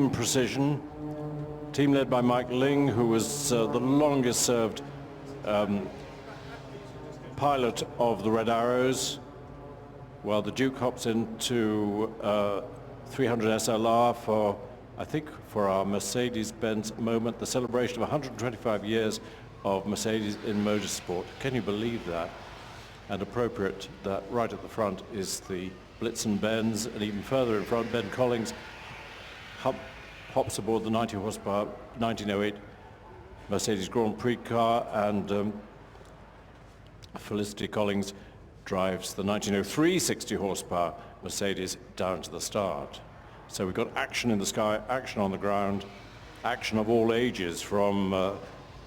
extreme precision. Team led by Mike Ling, who was the longest served pilot of the Red Arrows. Well, the Duke hops into 300 SLR for, I think, for our Mercedes-Benz moment, the celebration of 125 years of Mercedes in motorsport. Can you believe that? And appropriate that right at the front is the Blitzen Benz, and even further in front, Ben Collins hops aboard the 90 horsepower 1908 Mercedes Grand Prix car, and Felicity Collins drives the 1903 60 horsepower Mercedes down to the start. So we've got action in the sky, action on the ground, action of all ages, from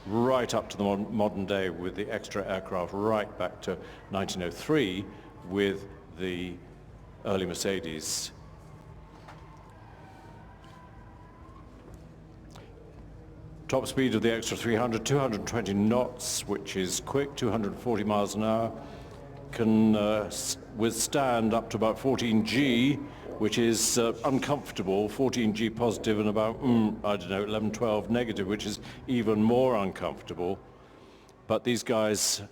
right up to the modern day, with the extra aircraft right back to 1903 with the early Mercedes. Top speed of the extra 300, 220 knots, which is quick, 240 miles an hour. Can withstand up to about 14G, which is uncomfortable, 14G positive, and about, I don't know, 11, 12 negative, which is even more uncomfortable. But these guys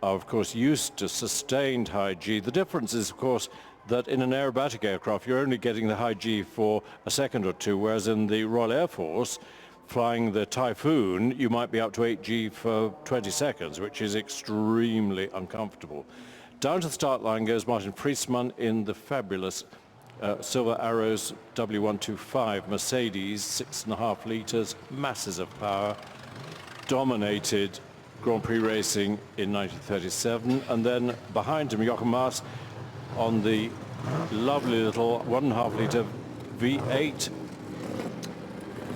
are, of course, used to sustained high G. The difference is, of course, that in an aerobatic aircraft, you're only getting the high G for a second or two, whereas in the Royal Air Force, flying the Typhoon, you might be up to 8G for 20 seconds, which is extremely uncomfortable. Down to the start line goes Martin Friesmann in the fabulous Silver Arrows W125 Mercedes, 6.5 litres, masses of power, dominated Grand Prix racing in 1937. And then behind him, Jochen Maas on the lovely little 1.5 litre V8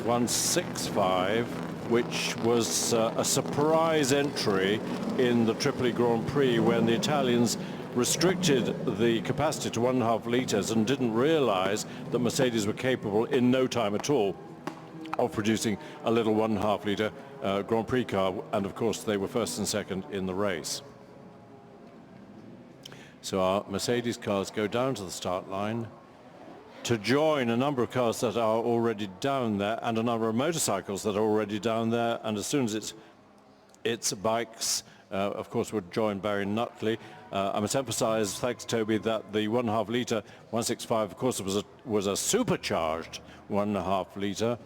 165, which was a surprise entry in the Tripoli Grand Prix, when the Italians restricted the capacity to 1.5 litres and didn't realize that Mercedes were capable in no time at all of producing a little 1.5 litre Grand Prix car, and of course they were first and second in the race. So our Mercedes cars go down to the start line to join a number of cars that are already down there, and a number of motorcycles that are already down there. And as soon as it's bikes, of course, would join Barry Nutley. I must emphasize, thanks Toby, that the 1.5 litre 165, of course, was a supercharged 1.5 litre,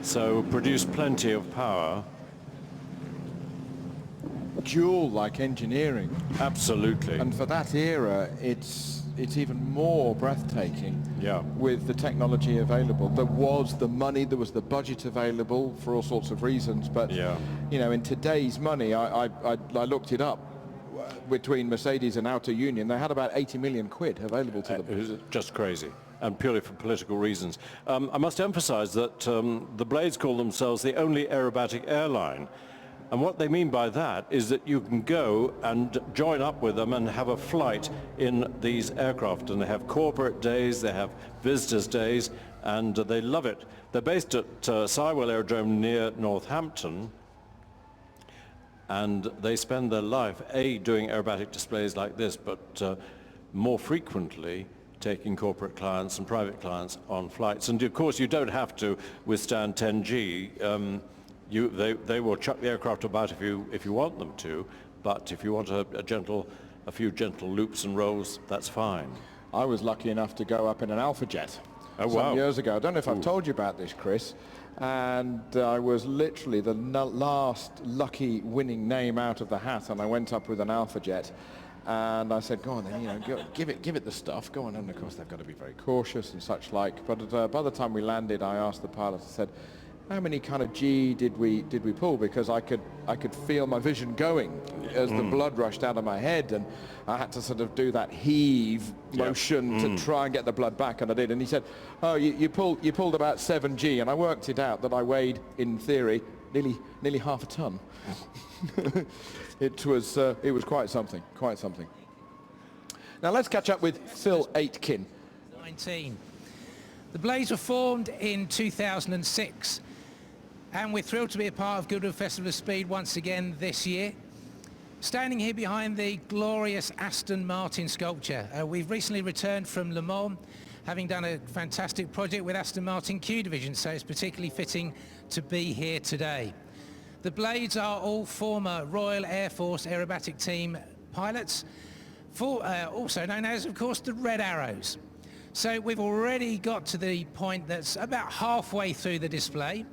so produced plenty of power. Dual-like engineering. Absolutely. And for that era, it's even more breathtaking. Yeah. With the technology available. There was the money, there was the budget available for all sorts of reasons, but yeah, you know, in today's money, I looked it up, between Mercedes and Outer Union, they had about 80 million quid available to them. It was just crazy, and purely for political reasons. I must emphasize that the Blades call themselves the only aerobatic airline. And what they mean by that is that you can go and join up with them and have a flight in these aircraft. And they have corporate days, they have visitors days, and they love it. They're based at Sywell Aerodrome near Northampton, and they spend their life, doing aerobatic displays like this, but more frequently taking corporate clients and private clients on flights. And of course, you don't have to withstand 10G. They will chuck the aircraft about if you want them to, but if you want a few gentle loops and rolls, that's fine. I was lucky enough to go up in an Alpha Jet some years ago. I don't know if I've told you about this, Chris, and I was literally the last lucky winning name out of the hat, and I went up with an Alpha Jet. And I said, go on then, you know, give it the stuff, go on. And of course they've got to be very cautious and such like. But by the time we landed, I asked the pilot, I said, how many kind of G did we pull? Because I could feel my vision going as the blood rushed out of my head, and I had to sort of do that heave motion to try and get the blood back, and I did. And he said, oh, you pulled about 7G, and I worked it out that I weighed, in theory, nearly half a ton. It was quite something. Now let's catch up with Phil Aitken. 19. The Blades were formed in 2006, and we're thrilled to be a part of Goodwood Festival of Speed once again this year. Standing here behind the glorious Aston Martin sculpture, we've recently returned from Lamar, having done a fantastic project with Aston Martin Q Division, so it's particularly fitting to be here today. The Blades are all former Royal Air Force Aerobatic Team pilots, also known as, of course, the Red Arrows. So we've already got to the point that's about halfway through the display,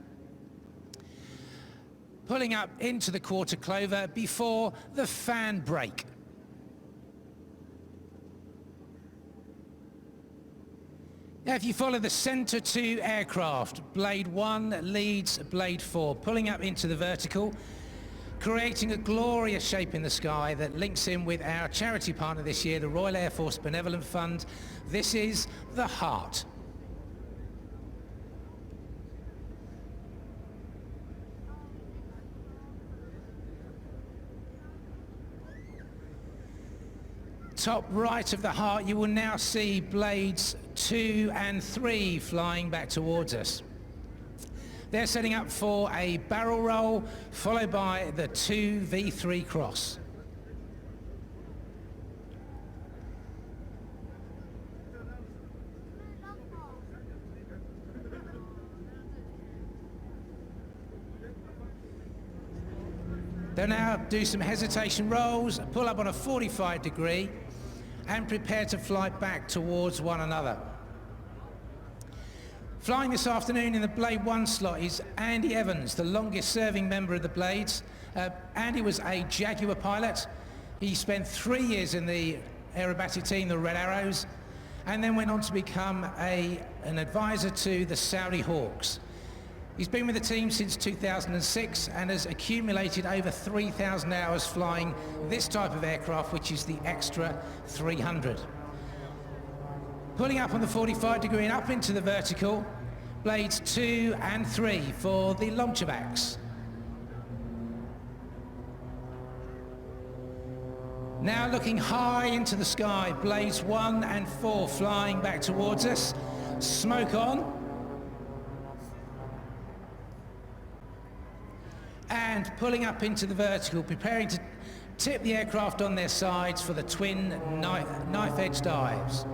pulling up into the quarter clover before the fan brake. Now, if you follow the centre 2 aircraft, Blade 1 leads Blade 4, pulling up into the vertical, creating a glorious shape in the sky that links in with our charity partner this year, the Royal Air Force Benevolent Fund. This is the Heart. Top right of the Heart, you will now see Blades 2 and 3 flying back towards us. They're setting up for a barrel roll, followed by the 2 V3 cross. They'll now do some hesitation rolls, pull up on a 45 degree, and prepare to fly back towards one another. Flying this afternoon in the Blade 1 slot is Andy Evans, the longest serving member of the Blades. Andy was a Jaguar pilot. He spent 3 years in the aerobatic team, the Red Arrows, and then went on to become an advisor to the Saudi Hawks. He's been with the team since 2006 and has accumulated over 3,000 hours flying this type of aircraft, which is the Extra 300. Pulling up on the 45 degree and up into the vertical, Blades 2 and 3 for the Lomchabaks. Now looking high into the sky, Blades 1 and 4 flying back towards us. Smoke on. And pulling up into the vertical, preparing to tip the aircraft on their sides for the twin knife edge dives.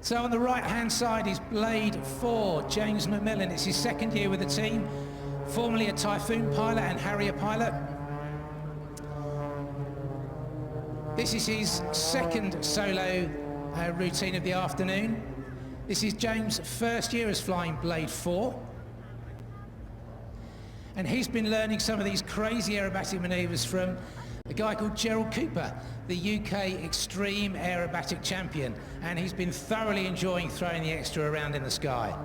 So on the right hand side is Blade 4, James McMillan. It's his second year with the team, formerly a Typhoon pilot and Harrier pilot. This is his second solo routine of the afternoon. This is James' first year as flying Blade 4. And he's been learning some of these crazy aerobatic manoeuvres from a guy called Gerald Cooper, the UK Extreme Aerobatic Champion. And he's been thoroughly enjoying throwing the extra around in the sky.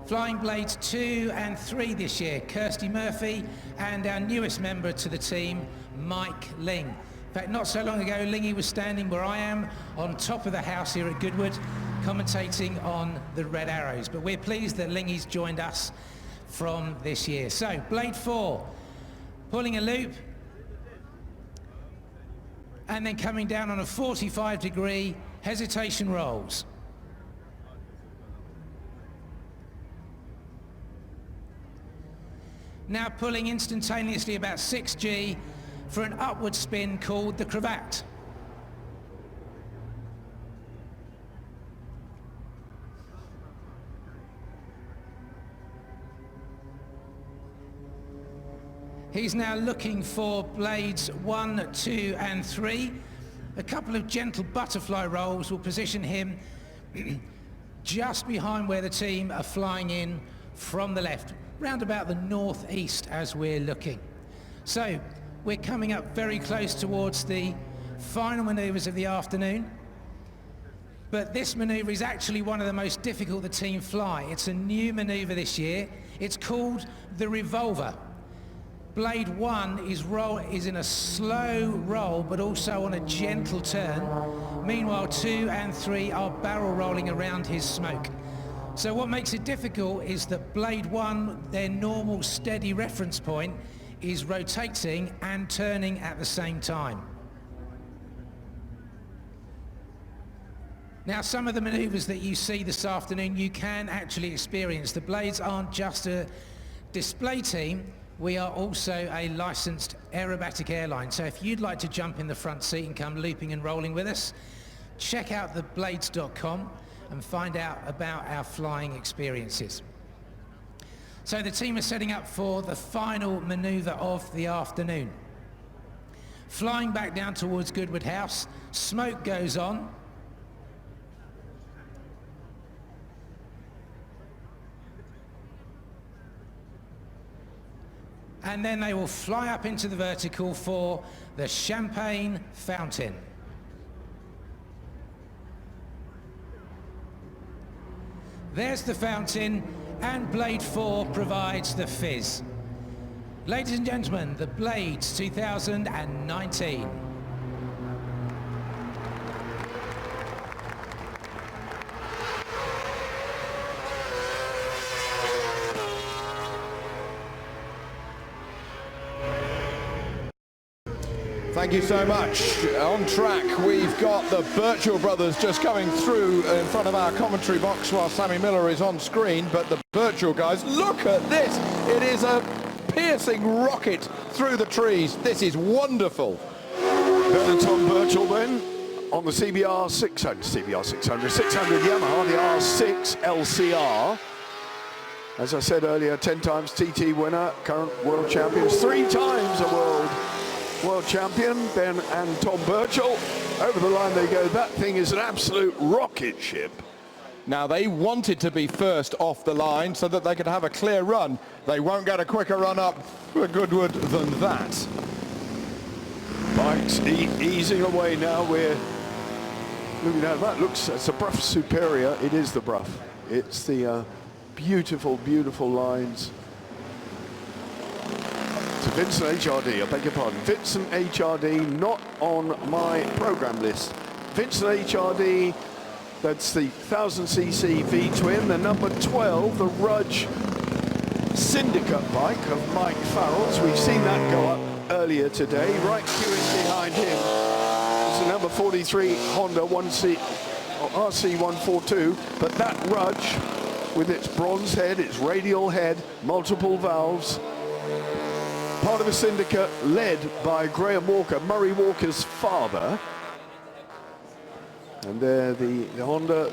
Flying Blades 2 and 3 this year, Kirsty Murphy and our newest member to the team, Mike Ling. In fact, not so long ago, Lingy was standing where I am on top of the house here at Goodwood, commentating on the Red Arrows. But we're pleased that Lingy's joined us from this year. So, Blade 4, pulling a loop, and then coming down on a 45 degree hesitation rolls. Now pulling instantaneously about 6G for an upward spin called the cravat. He's now looking for Blades 1, 2 and 3. A couple of gentle butterfly rolls will position him just behind where the team are flying in from the left, round about the northeast as we're looking. So we're coming up very close towards the final manoeuvres of the afternoon. But this manoeuvre is actually one of the most difficult the team fly. It's a new manoeuvre this year. It's called the Revolver. Blade 1 is in a slow roll, but also on a gentle turn. Meanwhile, 2 and 3 are barrel rolling around his smoke. So what makes it difficult is that Blade 1, their normal steady reference point, is rotating and turning at the same time. Now, some of the manoeuvres that you see this afternoon, you can actually experience. The Blades aren't just a display team, we are also a licensed aerobatic airline. So if you'd like to jump in the front seat and come looping and rolling with us, check out theblades.com and find out about our flying experiences. So the team are setting up for the final manoeuvre of the afternoon. Flying back down towards Goodwood House, smoke goes on. And then they will fly up into the vertical for the Champagne Fountain. There's the fountain, and Blade 4 provides the fizz. Ladies and gentlemen, the Blades 2019. Thank you so much. On track, we've got the Birchall brothers just coming through in front of our commentary box while Sammy Miller is on screen. But the Birchall guys, look at this. It is a piercing rocket through the trees. This is wonderful. Ben and Tom Birchall then on the CBR 600 Yamaha, the R6 LCR. As I said earlier, 10 times TT winner, current world champions, 3 times a world champion, Ben and Tom Birchall. Over the line they go. That thing is an absolute rocket ship. Now, they wanted to be first off the line so that they could have a clear run. They won't get a quicker run up for Goodwood than that. Pikes easing away now. We're looking at that. Looks, it's a Brough Superior. It is the Brough. It's the beautiful, beautiful lines. To Vincent HRD, I beg your pardon. Vincent HRD, not on my program list. Vincent HRD, that's the 1000cc V-twin, the number 12, the Rudge Syndicate bike of Mike Farrell's. We've seen that go up earlier today. Right queuing behind him is the number 43 Honda RC142, but that Rudge, with its bronze head, its radial head, multiple valves, part of a syndicate led by Graham Walker, Murray Walker's father. And there the Honda,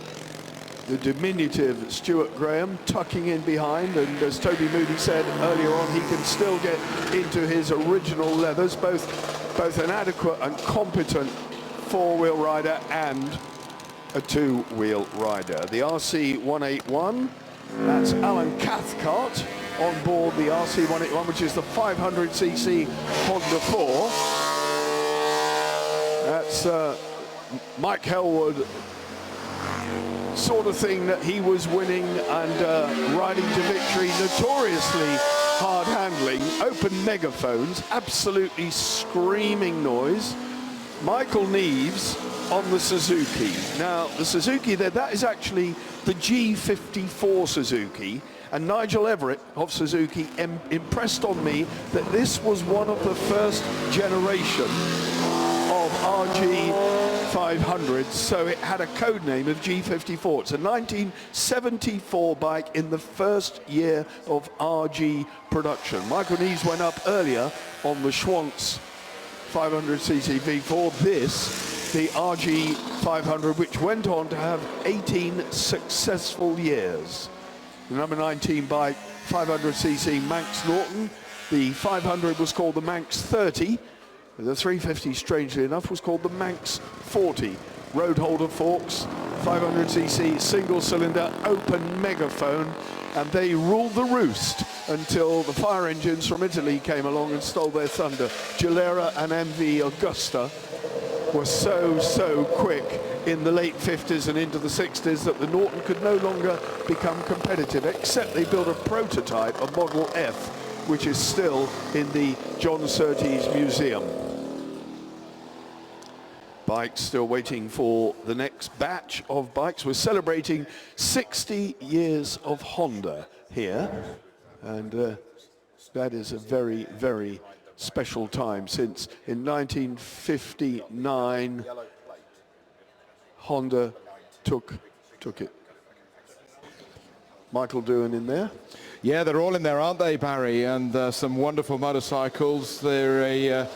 the diminutive Stewart Graham tucking in behind, and as Toby Moody said earlier on, he can still get into his original leathers, both an adequate and competent four-wheel rider and a two-wheel rider. The RC181, that's Alan Cathcart on board the RC181, which is the 500cc Honda 4. That's Mike Hellwood sort of thing that he was winning and riding to victory, notoriously hard handling, open megaphones, absolutely screaming noise. Michael Neves on the Suzuki. Now the Suzuki there, that is actually the G54 Suzuki, and Nigel Everett of Suzuki impressed on me that this was one of the first generation of RG 500s, so it had a code name of G54. It's a 1974 bike in the first year of RG production. Michael Neves went up earlier on the Schwantz 500cc V4. This, the RG 500, which went on to have 18 successful years. The number 19 bike, 500cc Manx Norton. The 500 was called the Manx 30. The 350, strangely enough, was called the Manx 40. Road holder forks, 500cc single cylinder open megaphone, and they ruled the roost until the fire engines from Italy came along and stole their thunder. Gilera and MV Augusta were so quick in the late 50s and into the 60s that the Norton could no longer become competitive, except they built a prototype, a Model F, which is still in the John Surtees Museum. Bikes still waiting for the next batch of bikes. We're celebrating 60 years of Honda here, and that is a very, very special time, since in 1959 Honda took it. Michael doing in there. Yeah, they're all in there, aren't they, Barry? And some wonderful motorcycles. There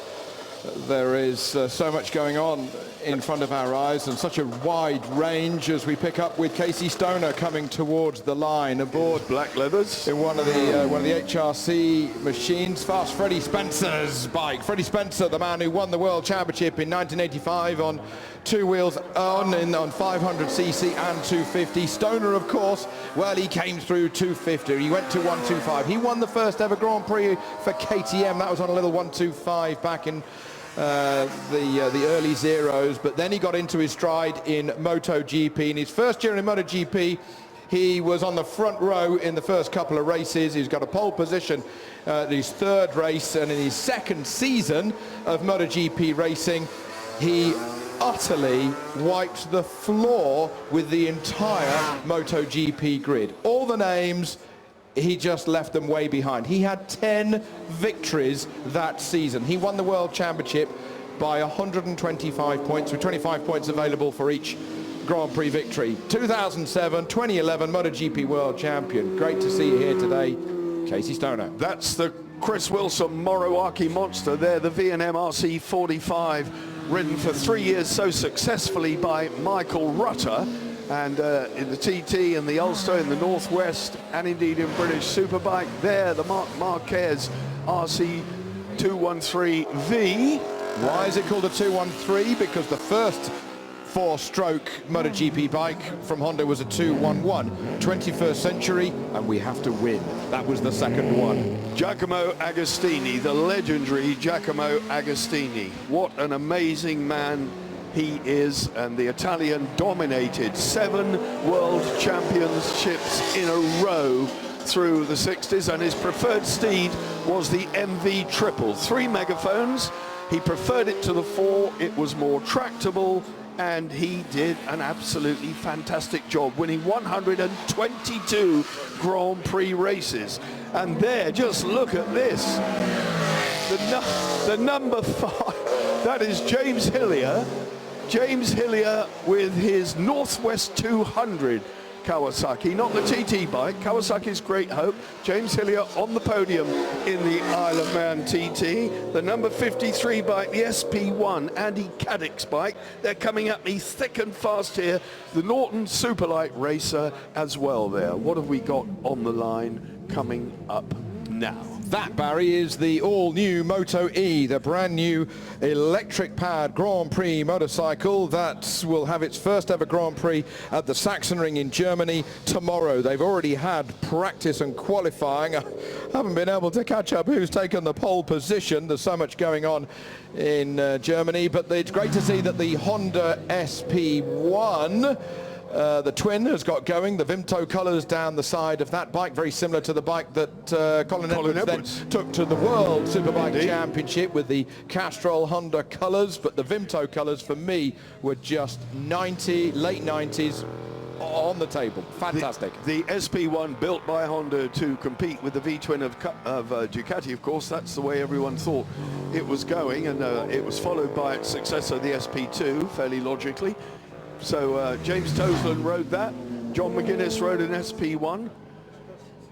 is so much going on in front of our eyes, and such a wide range as we pick up with Casey Stoner coming towards the line aboard Black leathers in one of the HRC machines. Fast Freddie Spencer's bike. Freddie Spencer, the man who won the World Championship in 1985 on two wheels on 500cc and 250. Stoner, of course, well, he came through 250. He went to 125. He won the first ever Grand Prix for KTM. That was on a little 125 back in the early zeros, but then he got into his stride in MotoGP. In his first year in MotoGP, he was on the front row in the first couple of races. He's got a pole position in his third race, and in his second season of MotoGP racing, he utterly wiped the floor with the entire MotoGP grid. All the names, he just left them way behind. He had 10 victories that season. He won the World Championship by 125 points, with 25 points available for each Grand Prix victory. 2007, 2011 MotoGP World Champion. Great to see you here today, Casey Stoner. That's the Chris Wilson Moroaki Monster there, the V&M RC45, ridden for 3 years so successfully by Michael Rutter. And in the TT and the Ulster in the Northwest, and indeed in British Superbike, there the Marc Marquez RC213V. Why is it called a 213? Because the first four-stroke MotoGP bike from Honda was a 211. 21st century, and we have to win. That was the second one. Giacomo Agostini, the legendary Giacomo Agostini. What an amazing man he is, and the Italian dominated 7 world championships in a row through the 60s, and his preferred steed was the MV Triple. 3 megaphones. He preferred it to the 4. It was more tractable, and he did an absolutely fantastic job, winning 122 Grand Prix races. And there, just look at this. The number 5, that is James Hillier. James Hillier with his Northwest 200 Kawasaki, not the TT bike, Kawasaki's Great Hope. James Hillier on the podium in the Isle of Man TT. The number 53 bike, the SP1, Andy Caddick's bike. They're coming at me thick and fast here. The Norton Superlight Racer as well there. What have we got on the line coming up now? That, Barry, is the all-new Moto E, the brand-new electric-powered Grand Prix motorcycle that will have its first ever Grand Prix at the Sachsenring in Germany tomorrow. They've already had practice and qualifying. I haven't been able to catch up who's taken the pole position. There's so much going on in Germany, but it's great to see that the Honda SP1, the twin, has got going. The Vimto colours down the side of that bike, very similar to the bike that Colin Edwards then took to the World Superbike Championship with the Castrol Honda colours. But the Vimto colours for me were just late 90s on the table. Fantastic. The SP1 built by Honda to compete with the V-twin of Ducati, of course. That's the way everyone thought it was going, and it was followed by its successor, the SP2, fairly logically. So James Toseland rode that. John McGuinness rode an SP1.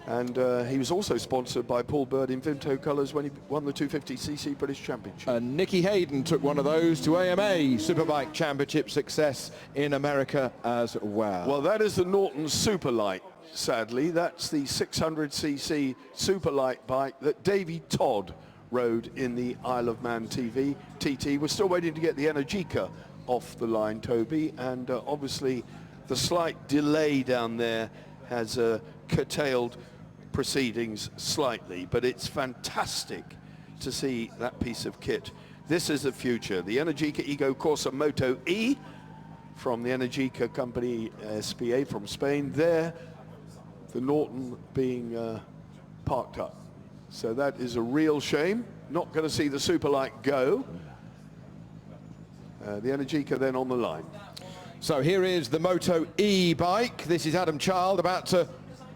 And he was also sponsored by Paul Bird in Vimto colours when he won the 250cc British Championship. And Niki Hayden took one of those to AMA Superbike Championship success in America as well. Well, that is the Norton Superlight, sadly. That's the 600cc Superlight bike that Davey Todd rode in the Isle of Man TT. We're still waiting to get the Energica off the line, Toby, and obviously the slight delay down there has curtailed proceedings slightly, but it's fantastic to see that piece of kit. This is the future. The Energica Ego Corsa Moto E from the Energica company SPA from Spain. There, the Norton being parked up. So that is a real shame. Not going to see the Superlight go. The Energica then on the line. So here is the Moto E bike. This is Adam Child about to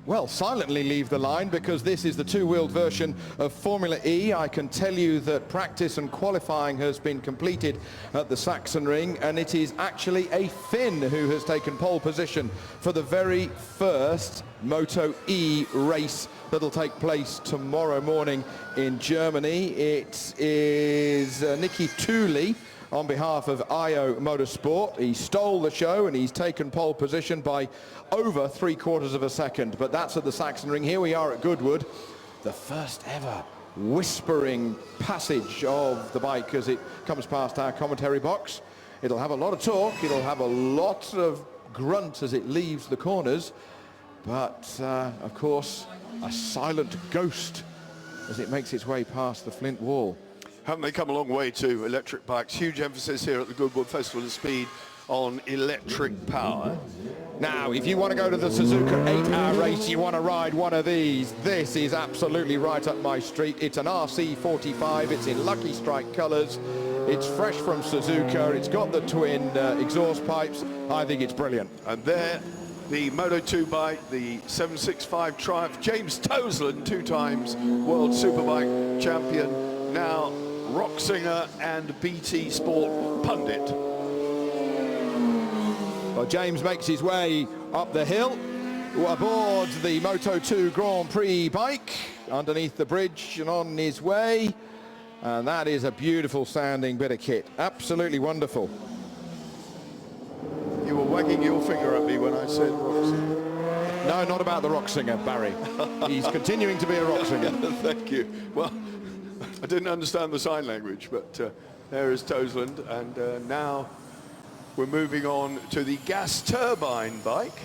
well, silently leave the line, because this is the two-wheeled version of Formula E. I can tell you that practice and qualifying has been completed at the Sachsenring, and it is actually a Finn who has taken pole position for the very first Moto E race that'll take place tomorrow morning in Germany. It is Niki on behalf of IO Motorsport. He stole the show and he's taken pole position by over 3/4 of a second, but that's at the Sachsenring. Here we are at Goodwood, the first ever whispering passage of the bike as it comes past our commentary box. It'll have a lot of talk, it'll have a lot of grunt as it leaves the corners, but of course a silent ghost as it makes its way past the flint wall. Haven't they come a long way to electric bikes? Huge emphasis here at the Goodwood Festival of Speed on electric power. Now, if you want to go to the Suzuka 8-hour race, you want to ride one of these, this is absolutely right up my street. It's an RC45, it's in Lucky Strike colours, it's fresh from Suzuka, it's got the twin exhaust pipes. I think it's brilliant. And there, the Moto 2 bike, the 765 Triumph, James Toseland, 2 times World Superbike champion, now rock singer and BT Sport pundit. Well, James makes his way up the hill aboard the Moto 2 Grand Prix bike underneath the bridge and on his way, and that is a beautiful sounding bit of kit, absolutely wonderful. You were wagging your finger at me when I said rock singer. No, not about the rock singer, Barry. He's continuing to be a rock singer. Thank you. Well, I didn't understand the sign language, but there is Toseland, and now we're moving on to the gas turbine bike.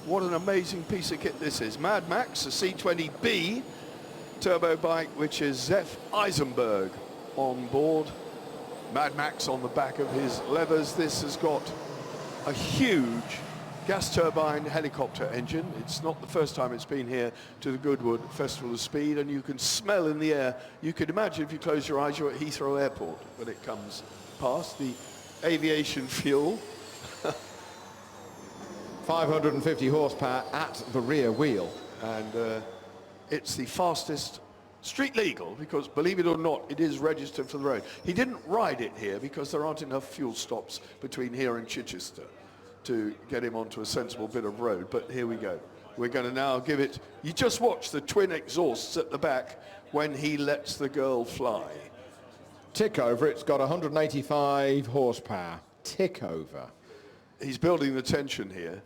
What an amazing piece of kit this is. Mad Max, a C20B turbo bike, which is Zef Eisenberg on board. Mad Max on the back of his levers. This has got a huge gas turbine helicopter engine. It's not the first time it's been here to the Goodwood Festival of Speed, and you can smell in the air. You could imagine if you close your eyes, you're at Heathrow Airport when it comes past. The aviation fuel. 550 horsepower at the rear wheel. And it's the fastest street legal, because believe it or not, it is registered for the road. He didn't ride it here because there aren't enough fuel stops between here and Chichester to get him onto a sensible bit of road, but here we go. We're going to now give it, you just watch the twin exhausts at the back when he lets the girl fly. Tick over, it's got 185 horsepower. Tick over. He's building the tension here.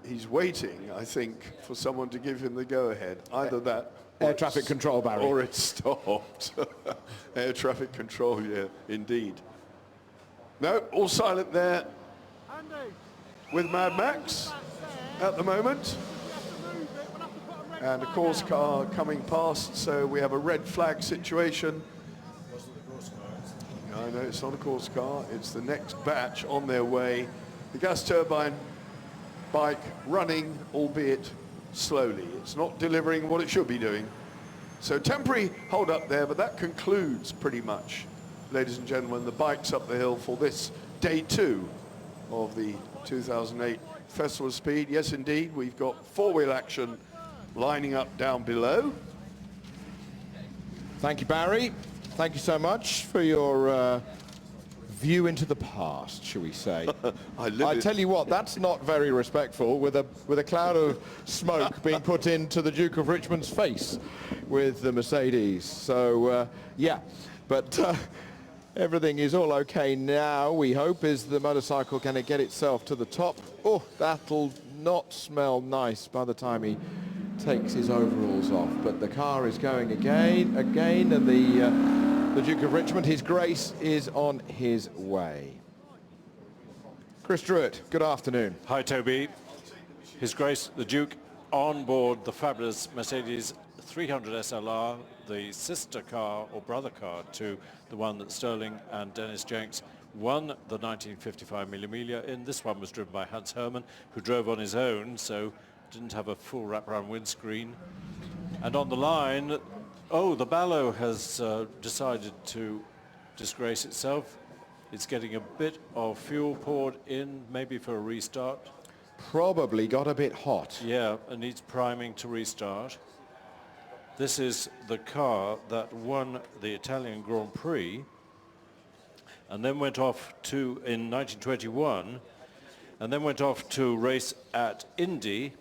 He's waiting, I think, for someone to give him the go-ahead. Either that... Air traffic control, Barry. Or it's stopped. Air traffic control, yeah, indeed. No, all silent there with Mad Max at the moment. And a course car coming past, so we have a red flag situation. I know it's not a course car, it's the next batch on their way. The gas turbine bike running, albeit slowly. It's not delivering what it should be doing. So temporary hold up there, but that concludes pretty much, ladies and gentlemen, the bikes up the hill for this day 2 of the 2008 Festival of Speed. Yes, indeed, we've got four-wheel action lining up down below. Thank you, Barry. Thank you so much for your view into the past, shall we say. I tell you what, that's not very respectful with a cloud of smoke being put into the Duke of Richmond's face with the Mercedes. So, yeah, but everything is all okay now, we hope. Is the motorcycle going to get itself to the top? Oh, that'll not smell nice by the time he takes his overalls off. But the car is going again, and the Duke of Richmond, His Grace, is on his way. Chris Stewart, good afternoon. Hi, Toby. His Grace, the Duke, on board the fabulous Mercedes 300 SLR, the sister car or brother car to the one that Sterling and Dennis Jenks won the 1955 Mille Miglia in. This one was driven by Hans Hermann, who drove on his own, so didn't have a full wraparound windscreen. And on the line, oh, the Ballo has decided to disgrace itself. It's getting a bit of fuel poured in, maybe for a restart. Probably got a bit hot. Yeah, it needs priming to restart. This is the car that won the Italian Grand Prix and then went off to, in 1921, and then went off to race at Indy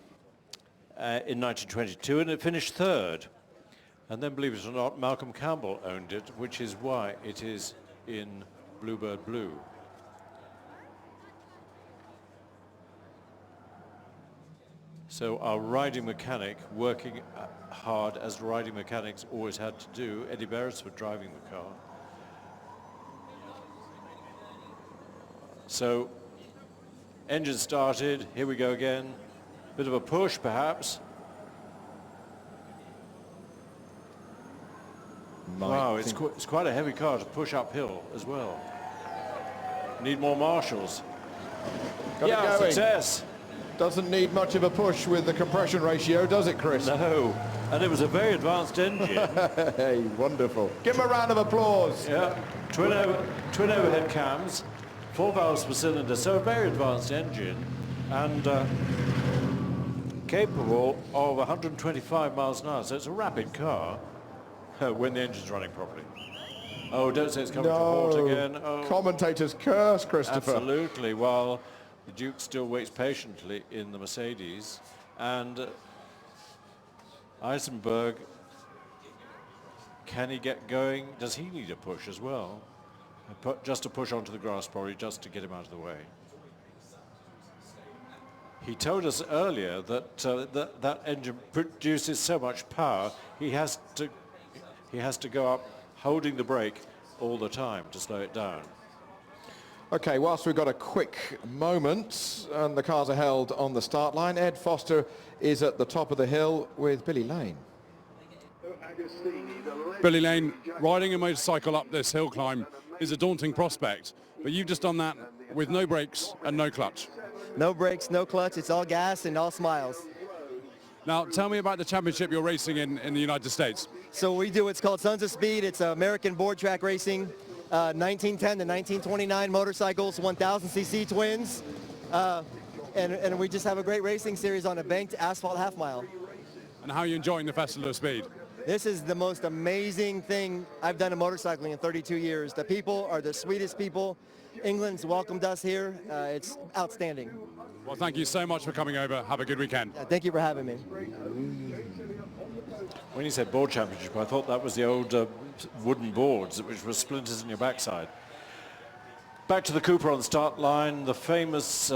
in 1922, and it finished third. And then, believe it or not, Malcolm Campbell owned it, which is why it is in Bluebird Blue. So our riding mechanic, working hard as riding mechanics always had to do, Eddie Beresford driving the car. So engine started, here we go again. Bit of a push perhaps. Wow, it's quite a heavy car to push uphill as well. Need more marshals. Yeah, success. Doesn't need much of a push with the compression ratio, does it, Chris? No, and it was a very advanced engine. Hey, wonderful. Give him a round of applause. Yeah, twin overhead cams, 4 valves per cylinder, so a very advanced engine, and capable of 125 miles an hour, so it's a rapid car when the engine's running properly. Oh, don't say it's coming to a halt again. Oh. Commentators curse, Christopher. Absolutely, while the Duke still waits patiently in the Mercedes, and Eisenberg, can he get going? Does he need a push as well? Just a push onto the grass, probably, just to get him out of the way. He told us earlier that that engine produces so much power, he has to go up holding the brake all the time to slow it down. Okay, whilst we've got a quick moment and the cars are held on the start line, Ed Foster is at the top of the hill with Billy Lane. Billy Lane, riding a motorcycle up this hill climb is a daunting prospect, but you've just done that with no brakes and no clutch. No brakes, no clutch, it's all gas and all smiles. Now, tell me about the championship you're racing in the United States. So we do what's called Sons of Speed. It's American board track racing, 1910 to 1929 motorcycles, 1,000cc twins. And we just have a great racing series on a banked asphalt half mile. And how are you enjoying the Festival of Speed? This is the most amazing thing I've done in motorcycling in 32 years. The people are the sweetest people. England's welcomed us here. It's outstanding. Well, thank you so much for coming over. Have a good weekend. Yeah, thank you for having me. When you said board championship, I thought that was the old wooden boards, which were splinters in your backside. Back to the Cooper on the start line, the famous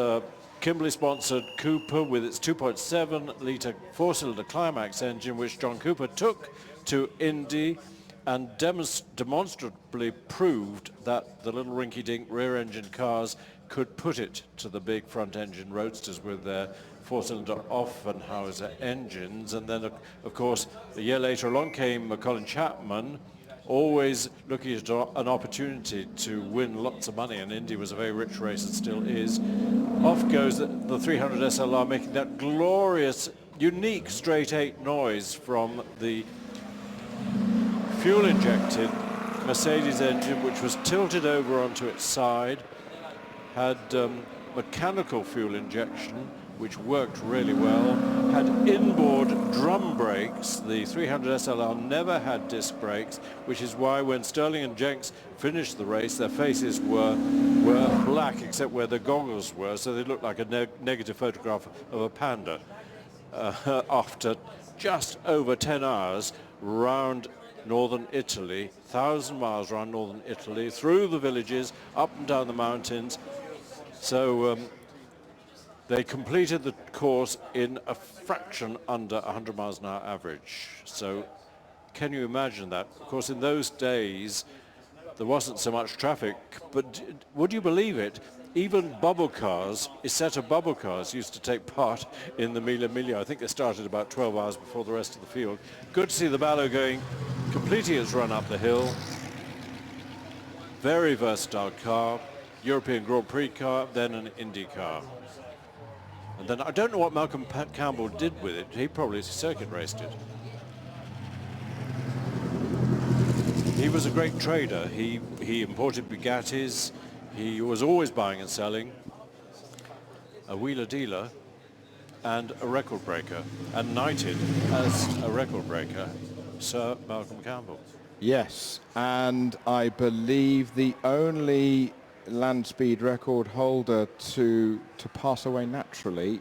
Kimberley-sponsored Cooper with its 2.7-litre four-cylinder Climax engine, which John Cooper took to Indy and demonstrably proved that the little rinky-dink rear-engine cars could put it to the big front-engine roadsters with their four-cylinder Offenhauser engines. And then, of course, a year later along came Colin Chapman, always looking at an opportunity to win lots of money, and Indy was a very rich race and still is. Off goes the 300 SLR, making that glorious, unique straight-8 noise from the fuel-injected Mercedes engine, which was tilted over onto its side, had mechanical fuel injection, which worked really well, had inboard drum brakes. The 300 SLR never had disc brakes, which is why when Sterling and Jenks finished the race, their faces were black except where the goggles were, so they looked like a negative photograph of a panda. After just over 10 hours round northern Italy, 1,000 miles around northern Italy, through the villages, up and down the mountains. So they completed the course in a fraction under 100 miles an hour average. So can you imagine that? Of course, in those days, there wasn't so much traffic, but would you believe it? Even bubble cars, Isetta bubble cars, used to take part in the Mille Miglia. I think they started about 12 hours before the rest of the field. Good to see the Ballo going, completing its run up the hill. Very versatile car, European Grand Prix car, then an Indy car. And then I don't know what Malcolm Campbell did with it. He probably circuit raced it. He was a great trader. He imported Bugattis. He was always buying and selling, a wheeler dealer, and a record breaker, and knighted as a record breaker, Sir Malcolm Campbell. Yes, and I believe the only land speed record holder to pass away naturally,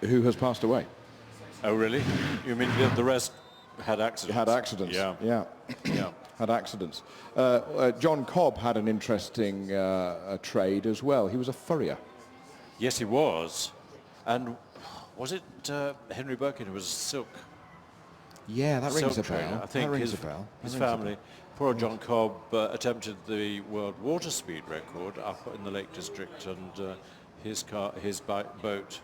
who has passed away. Oh, really? You mean the rest had accidents? Had accidents. Yeah. Yeah. Yeah. Had accidents. John Cobb had an interesting trade as well. He was a furrier. Yes, he was. And was it Henry Birkin who was a silk? Yeah, that rings a trader? bell. I think that rings his, a bell. his family, poor John Cobb, attempted the world water speed record up in the Lake District, and his boat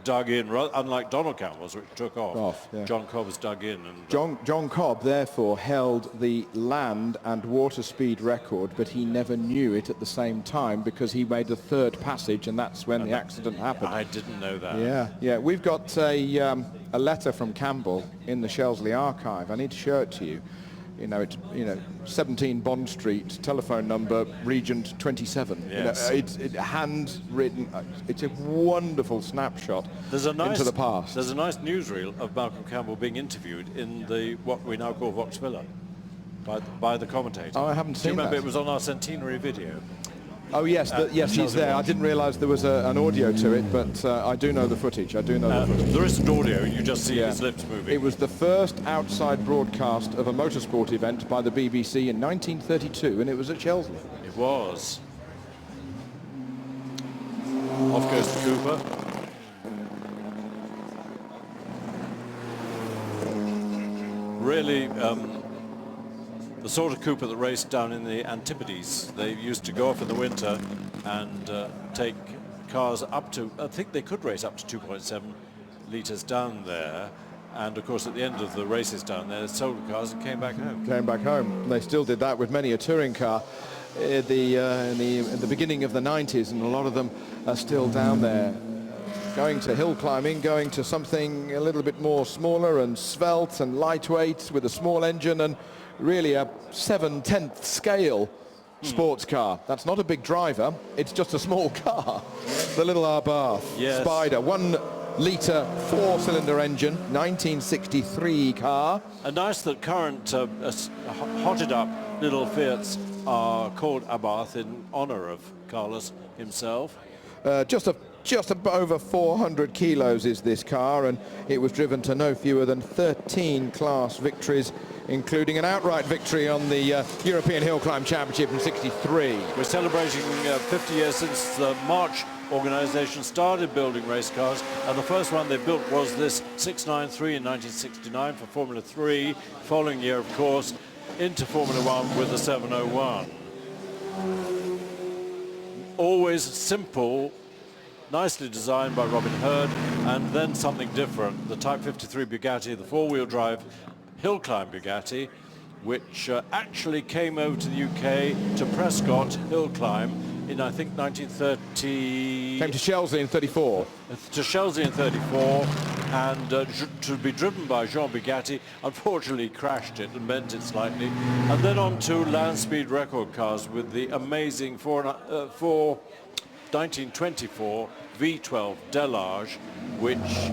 dug in, unlike Donald Campbell's, which took off. Yeah. John Cobb's dug in. And John Cobb, therefore, held the land and water speed record, but he never knew it at the same time because he made the third passage, and that's when the accident happened. I didn't know that. Yeah. We've got a letter from Campbell in the Shelsley archive. I need to show it to you. It's 17 Bond Street, telephone number Regent 27. Yes. It's handwritten. It's a wonderful snapshot into the past. There's a nice newsreel of Malcolm Campbell being interviewed in what we now call Vox Villa by the commentator. Oh, I haven't seen that. Do you remember it was on our centenary video? Oh yes, yes, he's there. I didn't realise there was an audio to it, but I do know the footage. The footage. There isn't audio, you just see his lips moving. It was the first outside broadcast of a motorsport event by the BBC in 1932, and it was at Shelsley. It was. Off goes the Cooper. Really, the sort of Cooper that raced down in the Antipodes. They used to go off in the winter and take cars up to, I think they could race up to 2.7 litres down there. And of course, at the end of the races down there, they sold the cars and came back home. They still did that with many a touring car in the beginning of the 90s, and a lot of them are still down there. Going to hill climbing, going to something a little bit more smaller and svelte and lightweight with a small engine and really a 7/10 scale sports car. That's not a big driver, it's just a small car. The little Abarth Spider, 1 litre 4-cylinder engine, 1963 car. And nice that current hotted up little Fiats are called Abarth in honour of Carlos himself. Just over 400 kilos is this car, and it was driven to no fewer than 13 class victories, including an outright victory on the European Hill Climb Championship in '63. We're celebrating 50 years since the March organisation started building race cars, and the first one they built was this 693 in 1969 for Formula 3. Following year, of course, into Formula 1 with the 701. Always simple, nicely designed by Robin Hurd, and then something different, the Type 53 Bugatti, the four-wheel drive hill climb Bugatti, which actually came over to the UK to Prescott Hill Climb in, I think, 1930... Came to Shelsley in 34. To Shelsley in 34, and to be driven by Jean Bugatti, unfortunately crashed it and bent it slightly, and then on to land speed record cars with the amazing 1924 V12 Delage, which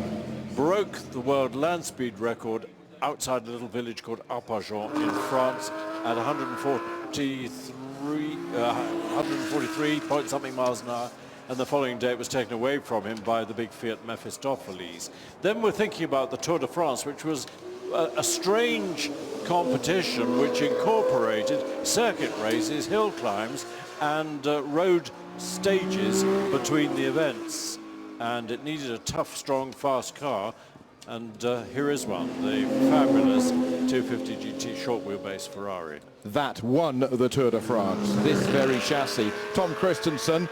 broke the world land speed record outside a little village called Arpajon in France at 143 point something miles an hour, and the following day it was taken away from him by the big Fiat Mephistopheles. Then we're thinking about the Tour de France, which was a strange competition which incorporated circuit races, hill climbs, and road stages between the events, and it needed a tough, strong, fast car. And here is one, the fabulous 250 GT short wheelbase Ferrari. That won the Tour de France, this very chassis. Tom Christensen,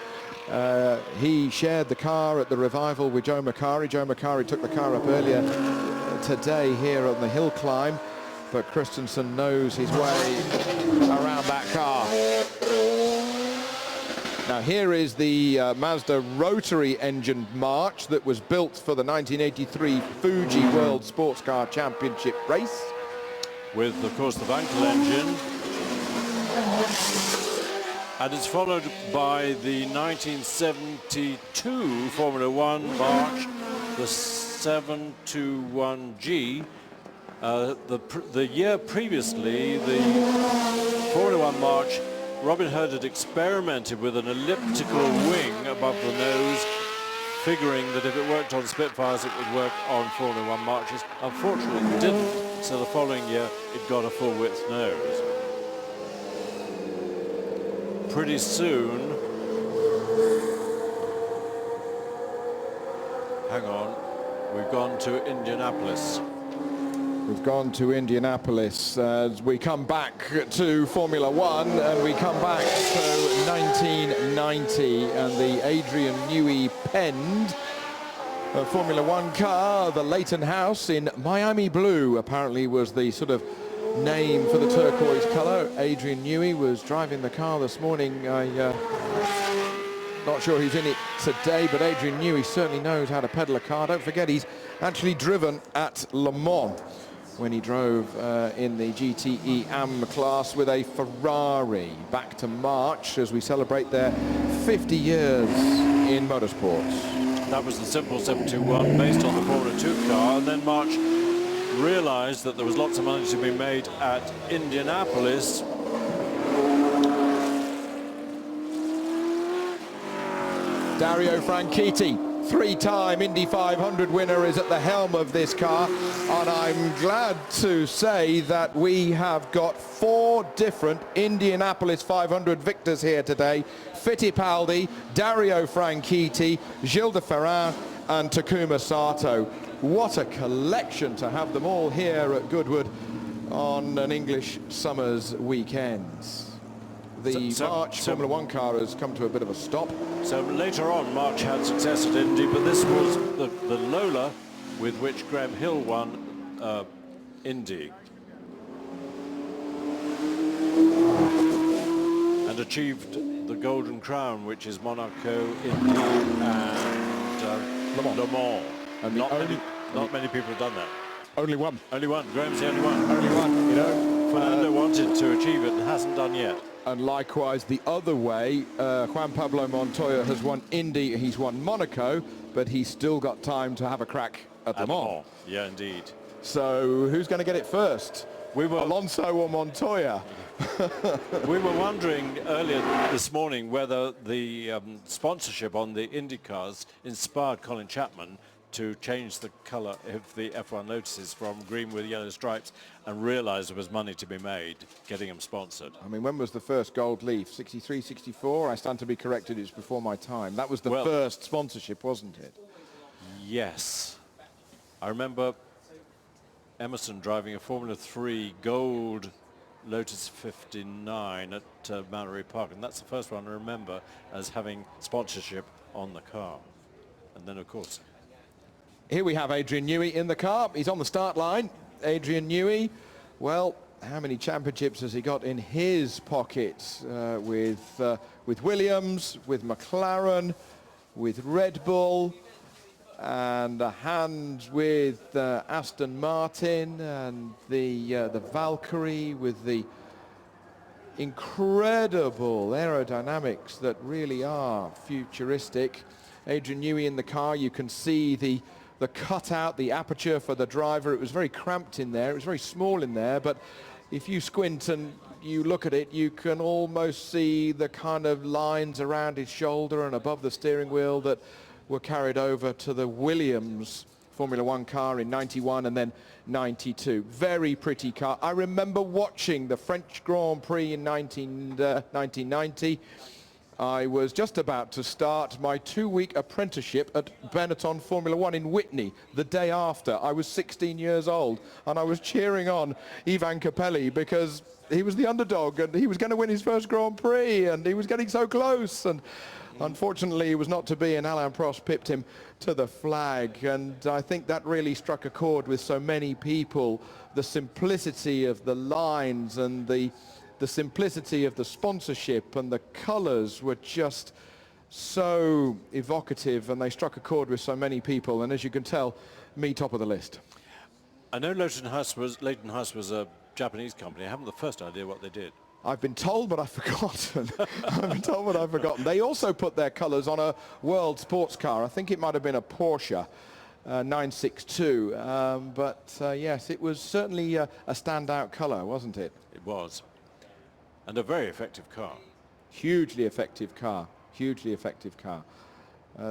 he shared the car at the revival with Joe Macari. Joe Macari took the car up earlier today here on the hill climb, but Christensen knows his way around that car. Now here is the Mazda Rotary engine March that was built for the 1983 Fuji World Sports Car Championship race. With, of course, the Wankel engine. And it's followed by the 1972 Formula One March, the 721G. The year previously, the Formula One March, Robin Herd had experimented with an elliptical wing above the nose, figuring that if it worked on Spitfires, it would work on Formula One Marches. Unfortunately, it didn't, so the following year, it got a full-width nose. Pretty soon, hang on, we've gone to Indianapolis. We've gone to Indianapolis as we come back to Formula One, and we come back to 1990 and the Adrian Newey penned Formula One car. The Leighton House in Miami blue apparently was the sort of name for the turquoise colour. Adrian Newey was driving the car this morning. Not sure he's in it today, but Adrian Newey certainly knows how to pedal a car. Don't forget, he's actually driven at Lamar when he drove in the GTE AM class with a Ferrari. Back to March as we celebrate their 50 years in motorsports. That was the simple 721 based on the Formula 2 car, and then March realized that there was lots of money to be made at Indianapolis. Dario Franchitti, three-time Indy 500 winner, is at the helm of this car, and I'm glad to say that we have got 4 different Indianapolis 500 victors here today. Fittipaldi, Dario Franchitti, Gilles de Ferran and Takuma Sato. What a collection to have them all here at Goodwood on an English summer's weekend. The March Formula One car has come to a bit of a stop. So later on, March had success at Indy, but this was the Lola with which Graham Hill won Indy. And achieved the Golden Crown, which is Monaco, Indy and Le Mans. And not many people have done that. Only one. Only one. Graham's the only one. Only one, you know. Fernando wanted to achieve it and hasn't done yet. And likewise the other way, Juan Pablo Montoya has won Indy, he's won Monaco, but he's still got time to have a crack at Le Mans. Yeah, indeed. So who's going to get it first? Alonso or Montoya? We were wondering earlier this morning whether the sponsorship on the Indy cars inspired Colin Chapman to change the colour of the F1 Lotuses from green with yellow stripes, and realised there was money to be made getting them sponsored. I mean, when was the first gold leaf? 63, 64? I stand to be corrected, it's before my time. That was the first sponsorship, wasn't it? Yes. I remember Emerson driving a Formula 3 gold Lotus 59 at Mallory Park, and that's the first one I remember as having sponsorship on the car. And then, of course, here we have Adrian Newey in the car. He's on the start line. Adrian Newey, well, how many championships has he got in his pockets with Williams, with McLaren, with Red Bull, and a hand with Aston Martin and the Valkyrie, with the incredible aerodynamics that really are futuristic. Adrian Newey in the car, you can see the cutout, the aperture for the driver. It was very cramped in there, it was very small in there, but if you squint and you look at it, you can almost see the kind of lines around his shoulder and above the steering wheel that were carried over to the Williams Formula One car in 91 and then 92. Very pretty car. I remember watching the French Grand Prix in 1990. I was just about to start my 2-week apprenticeship at Benetton Formula One in Whitney the day after. I was 16 years old and I was cheering on Ivan Capelli because he was the underdog and he was going to win his first Grand Prix and he was getting so close, and unfortunately it was not to be, and Alain Prost pipped him to the flag. And I think that really struck a chord with so many people, the simplicity of the lines and the simplicity of the sponsorship, and the colours were just so evocative, and they struck a chord with so many people, and as you can tell, me top of the list. I know Leighton House was a Japanese company. I haven't the first idea what they did. I've been told, but I've forgotten. I've been told, but I've forgotten. They also put their colours on a world sports car. I think it might have been a Porsche 962. Yes, it was certainly a standout colour, wasn't it? It was. And a very effective car. Hugely effective car. Hugely effective car.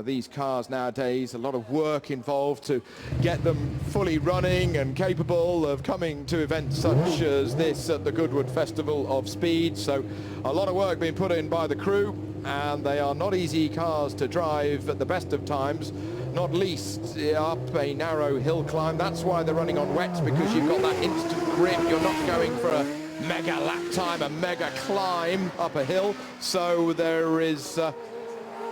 These cars nowadays, a lot of work involved to get them fully running and capable of coming to events such as this at the Goodwood Festival of Speed. So a lot of work being put in by the crew, and they are not easy cars to drive at the best of times, not least up a narrow hill climb. That's why they're running on wet, because you've got that instant grip. You're not going for a mega lap time, a mega climb up a hill. So there is...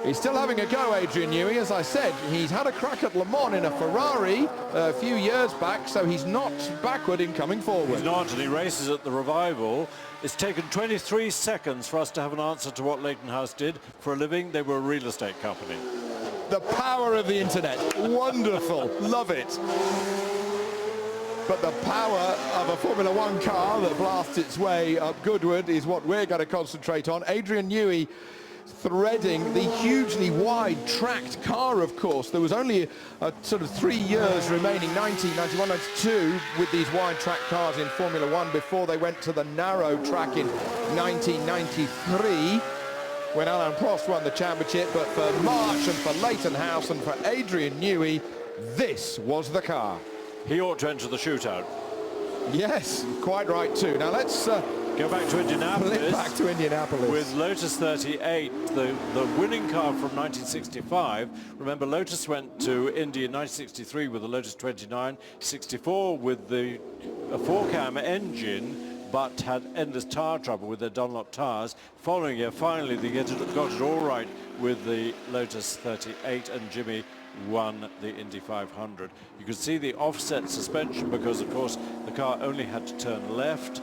he's still having a go, Adrian Newey. As I said, he's had a crack at Lamar in a Ferrari a few years back, so he's not backward in coming forward. He's not, and he races at the Revival. It's taken 23 seconds for us to have an answer to what Leighton House did for a living. They were a real estate company. The power of the internet. Wonderful. Love it. But the power of a Formula One car that blasts its way up Goodwood is what we're going to concentrate on. Adrian Newey threading the hugely wide tracked car, of course. There was only a sort of 3 years remaining, 90, 91, 92, with these wide track cars in Formula One before they went to the narrow track in 1993 when Alain Prost won the championship. But for March and for Leighton House and for Adrian Newey, this was the car. He ought to enter the shootout. Yes, quite right too. Now let's go back to Indianapolis. Back to Indianapolis. With Lotus 38, the winning car from 1965. Remember, Lotus went to Indy in 1963 with the Lotus 29, 64 with the four-cam engine, but had endless tyre trouble with their Dunlop tyres. Following year, finally, they got it all right with the Lotus 38, and Jimmy won the Indy 500. You could see the offset suspension because, of course, the car only had to turn left.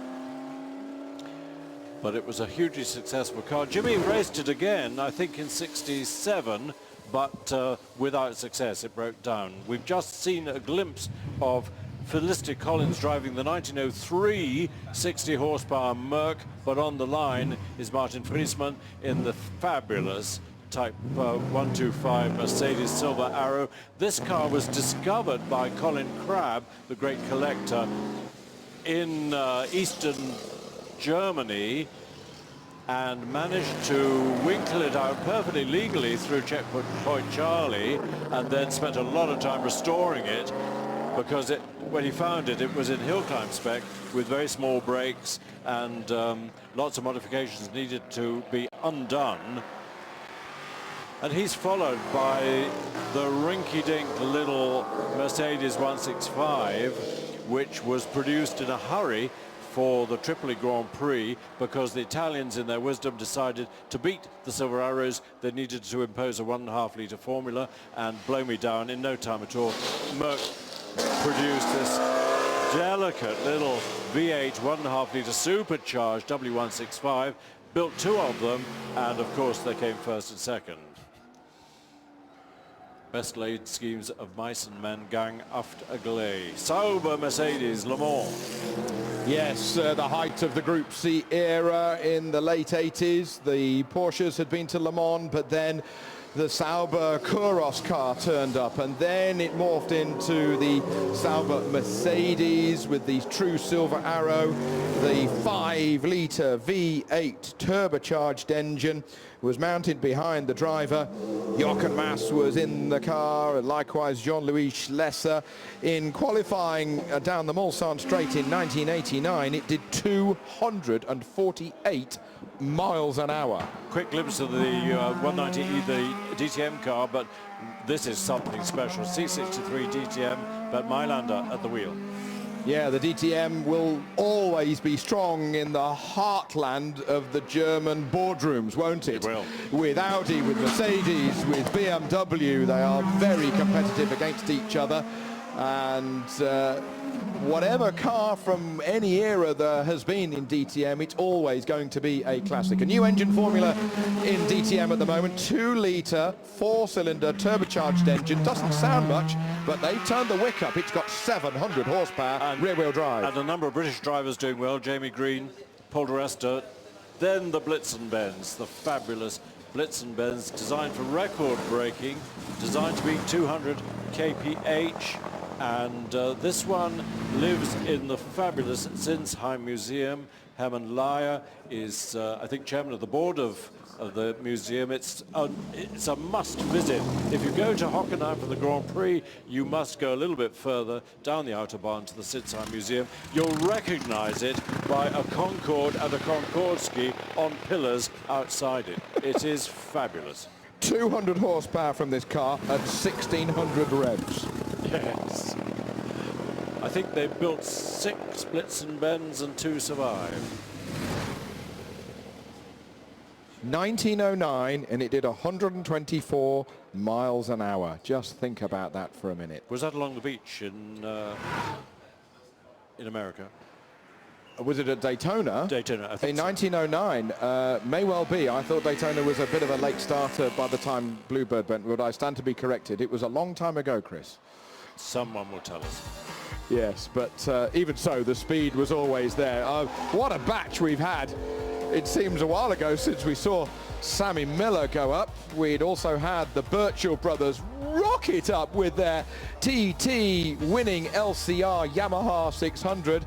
But it was a hugely successful car. Jimmy raced it again, I think in 67, but without success. It broke down. We've just seen a glimpse of Felicity Collins driving the 1903 60 horsepower Merc, but on the line is Martin Friesman in the fabulous Type 125 Mercedes Silver Arrow. This car was discovered by Colin Crabb, the great collector, in Eastern Germany, and managed to winkle it out perfectly legally through Checkpoint Charlie, and then spent a lot of time restoring it, because when he found it, it was in hill climb spec with very small brakes, and lots of modifications needed to be undone. And he's followed by the rinky-dink little Mercedes 165, which was produced in a hurry for the Tripoli Grand Prix, because the Italians, in their wisdom, decided to beat the Silver Arrows. They needed to impose a 1.5 litre formula and blow me down in no time at all. Merc produced this delicate little V8 1.5 litre supercharged W165, built 2 of them, and of course they came first and second. Best laid schemes of mice and men gang aft a gley. Sauber Mercedes, Le Mans. Yes, the height of the Group C era in the late 80s. The Porsches had been to Le Mans, but then the Sauber Kuros car turned up, and then it morphed into the Sauber Mercedes with the true Silver Arrow, the 5-litre V8 turbocharged engine was mounted behind the driver. Jochen Mass was in the car, and likewise Jean-Louis Schlesser. In qualifying down the Mulsanne Straight in 1989, it did 248 miles an hour. Quick glimpse of the 190E, the DTM car, but this is something special. C63 DTM, but Mailander at the wheel. Yeah, the DTM will always be strong in the heartland of the German boardrooms, won't it? It will. With Audi, with Mercedes, with BMW, they are very competitive against each other. And whatever car from any era there has been in DTM, it's always going to be a classic. A new engine formula in DTM at the moment, 2-litre, 4-cylinder turbocharged engine. Doesn't sound much, but they've turned the wick up. It's got 700 horsepower, and rear-wheel drive. And a number of British drivers doing well. Jamie Green, Paul di Resta, Then the Blitz-Benz, the fabulous Blitz-Benz, designed for record braking, designed to beat 200 kph, and this one lives in the fabulous Zinsheim Museum. Hermann Leyer is, I think, chairman of the board of the museum. It's a must visit. If you go to Hockenheim for the Grand Prix, you must go a little bit further down the Autobahn to the Zinsheim Museum. You'll recognize it by a Concorde and a Concorde ski on pillars outside it. It is fabulous. 200 horsepower from this car at 1,600 revs. Yes. I think they built 6 Blitz-Benz and 2 survived. 1909, and it did 124 miles an hour. Just think about that for a minute. Was that along the beach in America? Was it at Daytona? Daytona, I think in so. 1909, may well be. I thought Daytona was a bit of a late starter by the time Bluebird went, but I stand to be corrected. It was a long time ago, Chris. Someone will tell us. Yes, but even so, the speed was always there. What a batch we've had. It seems a while ago since we saw Sammy Miller go up. We'd also had the Birchall brothers rocket up with their TT winning LCR Yamaha 600.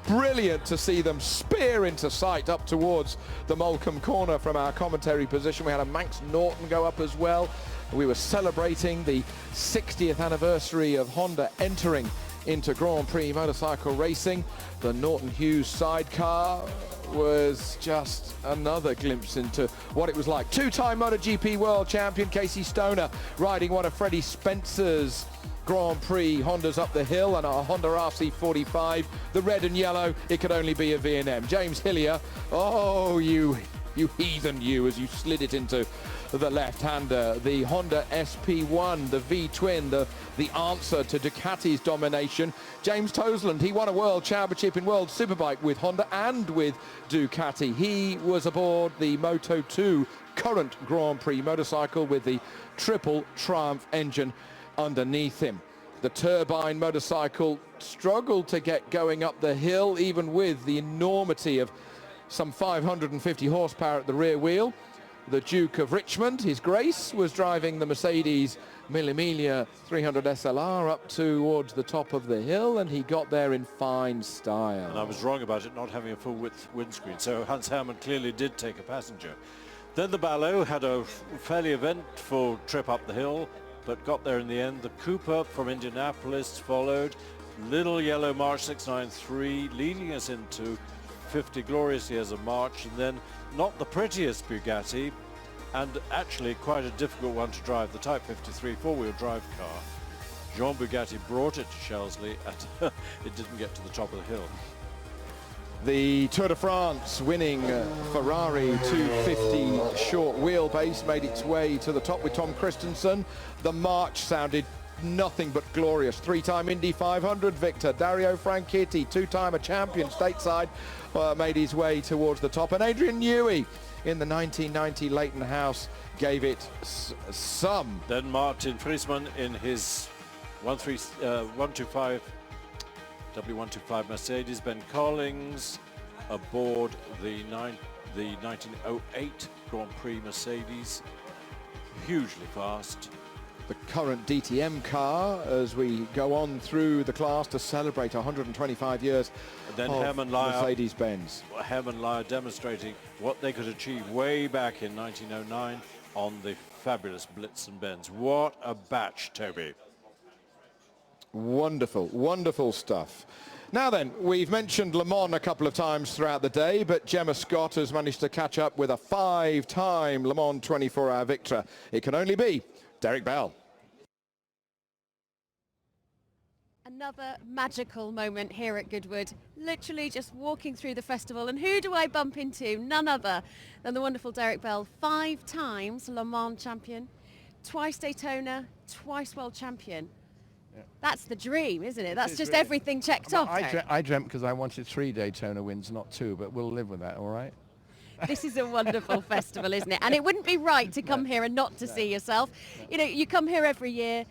Brilliant to see them spear into sight up towards the Molecombe corner from our commentary position. We had a Manx Norton go up as well. We were celebrating the 60th anniversary of Honda entering into Grand Prix motorcycle racing. The Norton Hughes sidecar was just another glimpse into what it was like. Two-time MotoGP world champion Casey Stoner riding one of Freddie Spencer's Grand Prix Hondas up the hill, and a Honda RC45, the red and yellow. It could only be a V&M. James Hillier, oh, you heathen you, as you slid it into the left-hander. The Honda SP1, the V-twin, the answer to Ducati's domination. James Toseland, he won a world championship in World Superbike with Honda and with Ducati. He was aboard the Moto 2 current Grand Prix motorcycle with the triple Triumph engine underneath him. The turbine motorcycle struggled to get going up the hill, even with the enormity of some 550 horsepower at the rear wheel. The Duke of Richmond, His Grace, was driving the Mercedes Mille Miglia 300 SLR up towards the top of the hill, and he got there in fine style. And I was wrong about it not having a full-width windscreen, so Hans Hermann clearly did take a passenger. Then the Ballot had a fairly eventful trip up the hill, but got there in the end. The Cooper from Indianapolis followed. Little yellow March 693 leading us into 50 gloriously as a March, and then not the prettiest Bugatti, and actually quite a difficult one to drive, the Type 53 four-wheel drive car. Jean Bugatti brought it to Shelsley, and it didn't get to the top of the hill. The Tour de France winning Ferrari 250 short wheelbase made its way to the top with Tom Christensen. The march sounded nothing but glorious. Three-time Indy 500 victor Dario Franchitti, two-timer champion stateside, made his way towards the top. And Adrian Newey in the 1990 Leighton House gave it some. Then Martin Friesman in his 125 W125 Mercedes. Ben Collins aboard the 1908 Grand Prix Mercedes, hugely fast. The current DTM car as we go on through the class to celebrate 125 years and then of Hermann Leyer, Mercedes-Benz. Hermann Leyer demonstrating what they could achieve way back in 1909 on the fabulous Blitz-Benz. What a batch, Toby. Wonderful, wonderful stuff. Now then, we've mentioned Le Mans a couple of times throughout the day, but Gemma Scott has managed to catch up with a 5-time Le Mans 24-hour victor. It can only be Derek Bell. Another magical moment here at Goodwood, literally just walking through the festival, and who do I bump into? None other than the wonderful Derek Bell, 5 times Le Mans champion, twice Daytona, twice world champion. Yeah. That's the dream, isn't it? That's just everything checked off. I dreamt because I wanted 3 Daytona wins, not 2, but we'll live with that, all right? This is a wonderful festival, isn't it? And it wouldn't be right to come here and not to see yourself. You know, you come here every year.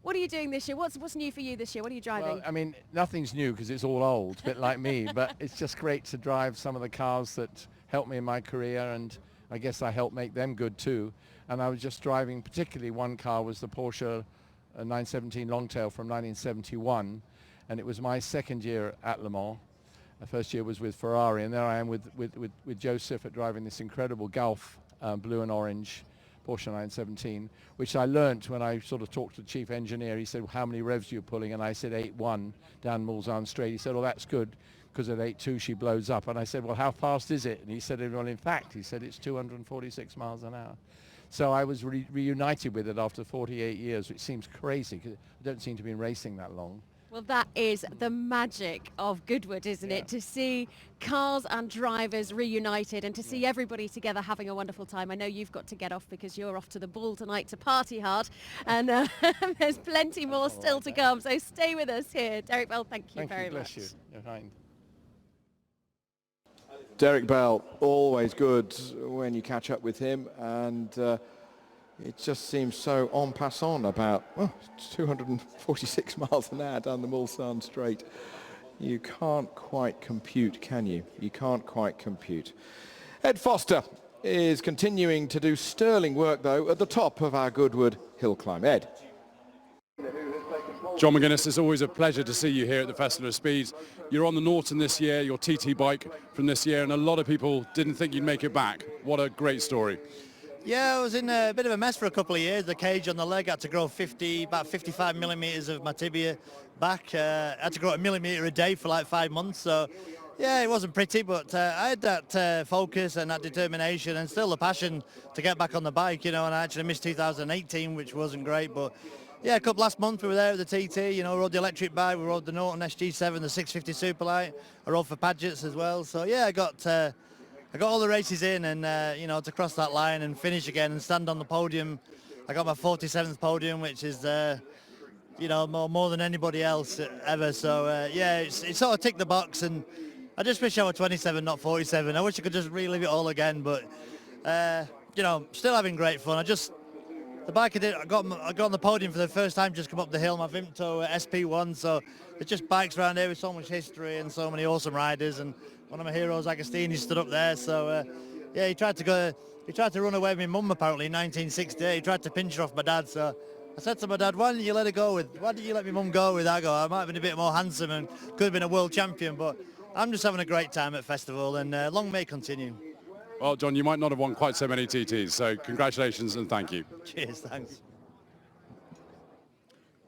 What are you doing this year? What's new for you this year? What are you driving? Well, I mean, nothing's new because it's all old, a bit like me, but it's just great to drive some of the cars that helped me in my career, and I guess I helped make them good too. And I was just driving, particularly one car was the Porsche 917 Longtail from 1971, and it was my second year at Le Mans. The first year was with Ferrari, and there I am with Joseph at driving this incredible Gulf blue and orange Porsche 917, which I learnt when I sort of talked to the chief engineer. He said, well, how many revs are you pulling? And I said 8.1 down Mulsanne Straight. He said, well, that's good, because at 8.2 she blows up. And I said, well, how fast is it? And he said, well, in fact, he said, it's 246 miles an hour. So I was reunited with it after 48 years, which seems crazy, because I don't seem to be racing that long. Well, that is the magic of Goodwood, isn't it? To see cars and drivers reunited and to see everybody together having a wonderful time. I know you've got to get off because you're off to the Ball tonight to party hard, and there's plenty more still to come. So stay with us here. Derek Bell, thank you very much. Bless you. You're kind. Derek Bell, always good when you catch up with him, and it just seems so en passant about 246 miles an hour down the Mulsanne Straight. You can't quite compute, can you? You can't quite compute. Ed Foster is continuing to do sterling work, though, at the top of our Goodwood hill climb. Ed. John McGuinness, it's always a pleasure to see you here at the Festival of Speeds. You're on the Norton this year, your TT bike from this year, and a lot of people didn't think you'd make it back. What a great story. Yeah, I was in a bit of a mess for a couple of years. The cage on the leg had to grow about 55 millimetres of my tibia back. I had to grow a millimetre a day for like 5 months. So, yeah, it wasn't pretty, but I had that focus and that determination and still the passion to get back on the bike, you know, and I actually missed 2018, which wasn't great. But, yeah, last month we were there at the TT, you know, we rode the electric bike, we rode the Norton SG7, the 650 Superlight. I rode for Padgett's as well. So, yeah, I got all the races in, and, you know, to cross that line and finish again and stand on the podium. I got my 47th podium, which is, you know, more than anybody else ever. So, yeah, it sort of ticked the box, and I just wish I were 27, not 47. I wish I could just relive it all again, but, you know, still having great fun. The bike I got on the podium for the first time, just come up the hill, my Vimto SP1, so it's just bikes around here with so much history and so many awesome riders, and one of my heroes, Agostini, stood up there. So, yeah, he tried to run away with my mum apparently in 1968. He tried to pinch her off my dad. So I said to my dad, why didn't you let my mum go with Ago? I might have been a bit more handsome and could have been a world champion, but I'm just having a great time at Festival, and long may it continue. Well, John, you might not have won quite so many TTs, so congratulations and thank you. Cheers, thanks.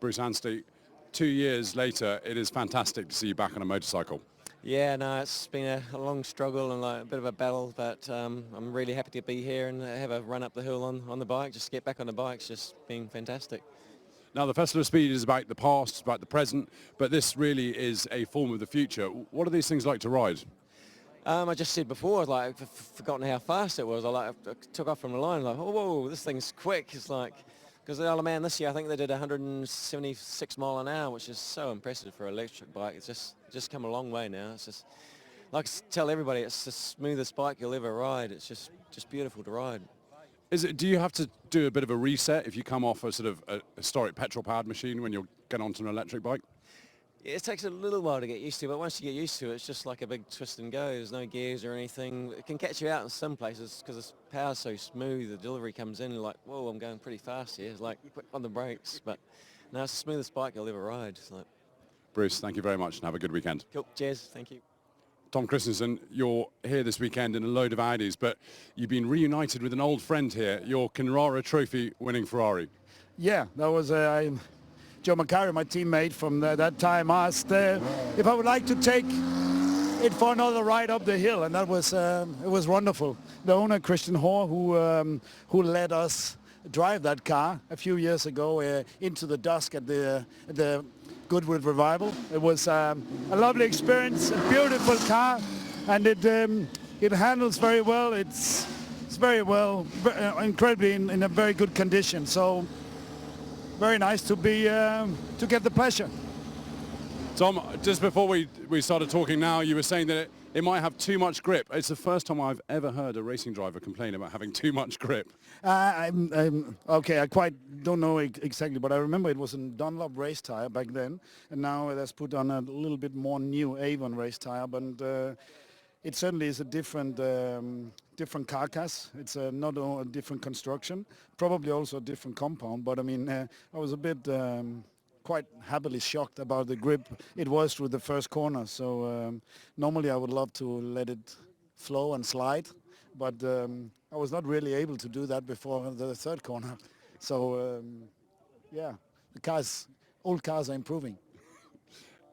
Bruce Anstey, 2 years later, it is fantastic to see you back on a motorcycle. Yeah, no, it's been a long struggle and like a bit of a battle, but I'm really happy to be here and have a run up the hill on the bike. Just get back on the bike's just been fantastic. Now, the Festival of Speed is about the past, it's about the present, but this really is a form of the future. What are these things like to ride? I just said before, I've forgotten how fast it was. I took off from the line, like, oh, whoa, this thing's quick. It's like, because the Isle of Man this year, I think they did 176 mile an hour, which is so impressive for an electric bike. It's just come a long way now. It's just, like I tell everybody, it's the smoothest bike you'll ever ride. It's just beautiful to ride. Do you have to do a bit of a reset if you come off a sort of a historic petrol-powered machine when you get onto an electric bike? It takes a little while to get used to, but once you get used to it, it's just like a big twist and go. There's no gears or anything. It can catch you out in some places because the power's so smooth. The delivery comes in like, whoa, I'm going pretty fast here. It's like, put on the brakes. But no, it's the smoothest bike you'll ever ride. It's like... Bruce, thank you very much and have a good weekend. Cool. Cheers. Thank you. Tom Christensen, you're here this weekend in a load of Audis, but you've been reunited with an old friend here, your Carrara Trophy winning Ferrari. Yeah, that was Joe Macari, my teammate from that time, asked if I would like to take it for another ride up the hill, and that was it was wonderful. The owner, Christian Hoare, who let us drive that car a few years ago into the dusk at the Goodwood Revival. It was a lovely experience, a beautiful car, and it handles very well. It's very well, incredibly in a very good condition. So very nice to be to get the pleasure. Tom, just before we started talking now, you were saying that it might have too much grip. It's the first time I've ever heard a racing driver complain about having too much grip. Okay, I quite don't know exactly, but I remember it was a Dunlop race tire back then, and now that's put on a little bit more new Avon race tire, but it certainly is a different carcass. It's not a different construction, probably also a different compound, but I mean, I was a bit quite happily shocked about the grip it was through the first corner. So normally I would love to let it flow and slide, but I was not really able to do that before the third corner. So yeah, old cars are improving.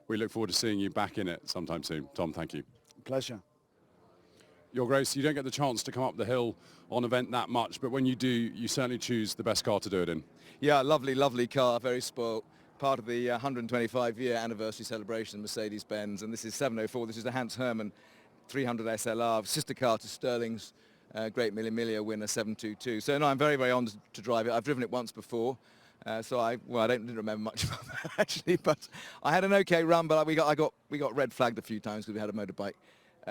We look forward to seeing you back in it sometime soon. Tom, thank you. Pleasure. Your Grace, you don't get the chance to come up the hill on event that much, but when you do, you certainly choose the best car to do it in. Yeah, lovely car, very spoilt. Part of the 125-year anniversary celebration, Mercedes-Benz, and this is 704. This is the Hans Hermann 300 SLR, sister car to Sterling's great Mille Miglia winner 722. So no, I'm very, very honoured to drive it. I've driven it once before, so I didn't remember much about that actually, but I had an okay run. But we got red flagged a few times because we had a motorbike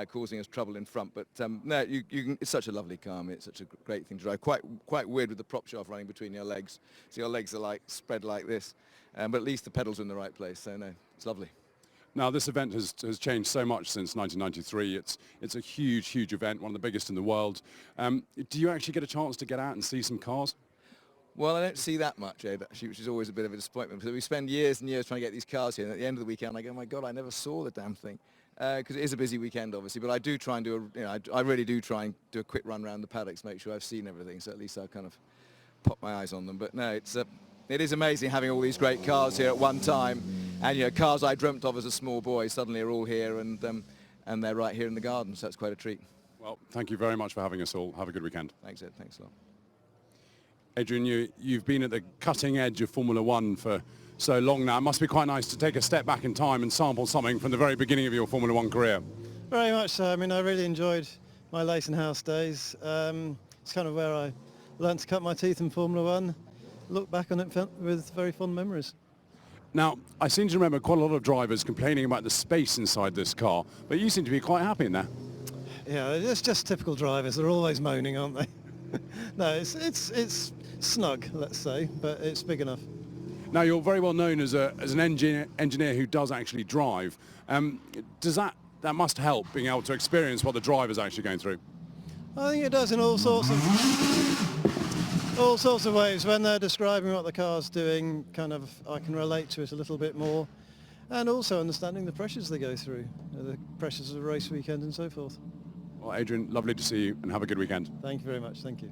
causing us trouble in front. But no, it's such a lovely car. I mean, it's such a great thing to drive. Quite weird with the prop shaft running between your legs. So your legs are like spread like this. But at least the pedals are in the right place, so no, it's lovely. Now, this event has changed so much since 1993. It's a huge event, one of the biggest in the world. Do you actually get a chance to get out and see some cars? Well, I don't see that much, actually, which is always a bit of a disappointment. So we spend years and years trying to get these cars here, and at the end of the weekend, I go, oh my God, I never saw the damn thing. Because it is a busy weekend, obviously, but I do try and do I really do try and do a quick run around the paddocks, make sure I've seen everything, so at least I kind of pop my eyes on them. But no, it is amazing having all these great cars here at one time, and cars I dreamt of as a small boy suddenly are all here, and they're right here in the garden, so that's quite a treat. Well, thank you very much for having us all. Have a good weekend. Thanks, Ed. Thanks a lot. Adrian, you've been at the cutting edge of Formula One for so long now. It must be quite nice to take a step back in time and sample something from the very beginning of your Formula One career. Very much so. I mean, I really enjoyed my Leighton House days. It's kind of where I learned to cut my teeth in Formula One. Look back on it with very fond memories. Now, I seem to remember quite a lot of drivers complaining about the space inside this car, but you seem to be quite happy in there. Yeah, it's just typical drivers. They're always moaning, aren't they? No, it's snug, let's say, but it's big enough. Now, you're very well known as an engineer who does actually drive. Does that must help being able to experience what the driver's actually going through? I think it does in all sorts of ways. When they're describing what the car's doing, kind of I can relate to it a little bit more, and also understanding the pressures they go through, the pressures of a race weekend and so forth. Well, Adrian, lovely to see you, and have a good weekend. Thank you very much. Thank you.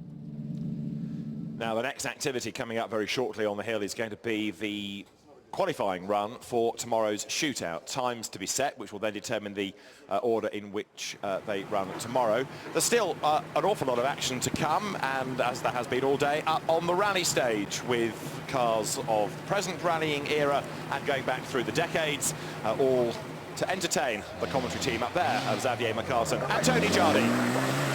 Now, the next activity coming up very shortly on the hill is going to be the qualifying run for tomorrow's shootout. Times to be set, which will then determine the order in which they run tomorrow. There's still an awful lot of action to come, and as there has been all day, up on the rally stage with cars of the present rallying era and going back through the decades, all to entertain the commentary team up there of Xavier McCartan and Tony Jardy.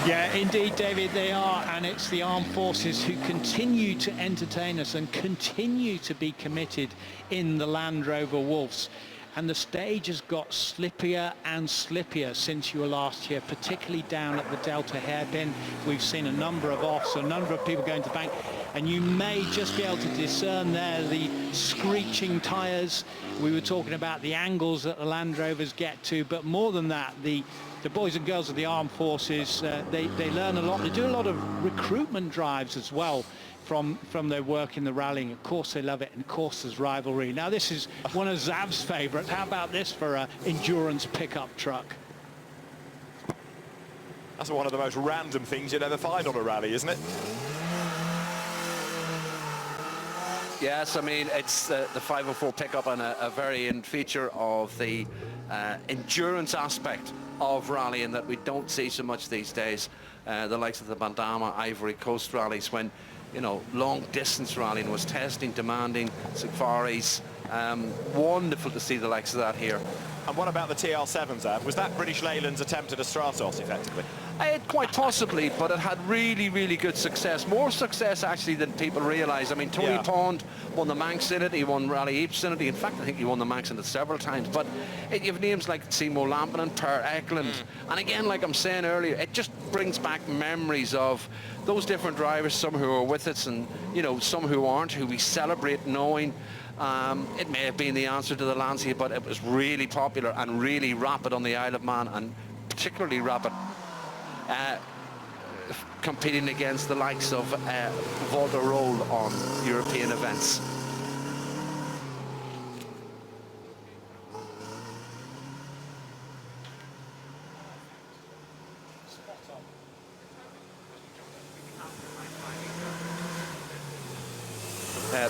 Yeah, indeed, David, they are, and it's the armed forces who continue to entertain us and continue to be committed in the Land Rover Wolves. And the stage has got slippier and slippier since you were last here, particularly down at the Delta hairpin. We've seen a number of offs, a number of people going to the bank, and you may just be able to discern there the screeching tyres. We were talking about the angles that the Land Rovers get to, but more than that, the boys and girls of the armed forces, they learn a lot. They do a lot of recruitment drives as well from their work in the rallying. Of course they love it, and of course there's rivalry. Now this is one of Zav's favourites. How about this for an endurance pickup truck? That's one of the most random things you'd ever find on a rally, isn't it? Yes, I mean, it's the 504 pickup and a variant feature of the endurance aspect of rallying that we don't see so much these days. The likes of the Bandama Ivory Coast rallies, when, you know, long distance rallying was testing, demanding, safaris. Wonderful to see the likes of that here. And what about the TL7s, Av? Was that British Leyland's attempt at a Stratos, effectively? Quite possibly, but it had really, really good success. More success, actually, than people realise. I mean, Tony Pond won the Manx in it. He won Rally Eeps in it. In fact, I think he won the Manx in it several times. But you have names like Seymour Lampinen, Per Eklund. And again, like I'm saying earlier, it just brings back memories of those different drivers, some who are with us and, you know, some who aren't, who we celebrate knowing. It may have been the answer to the Lancia, but it was really popular and really rapid on the Isle of Man, and particularly rapid competing against the likes of Volta-Roll on European events.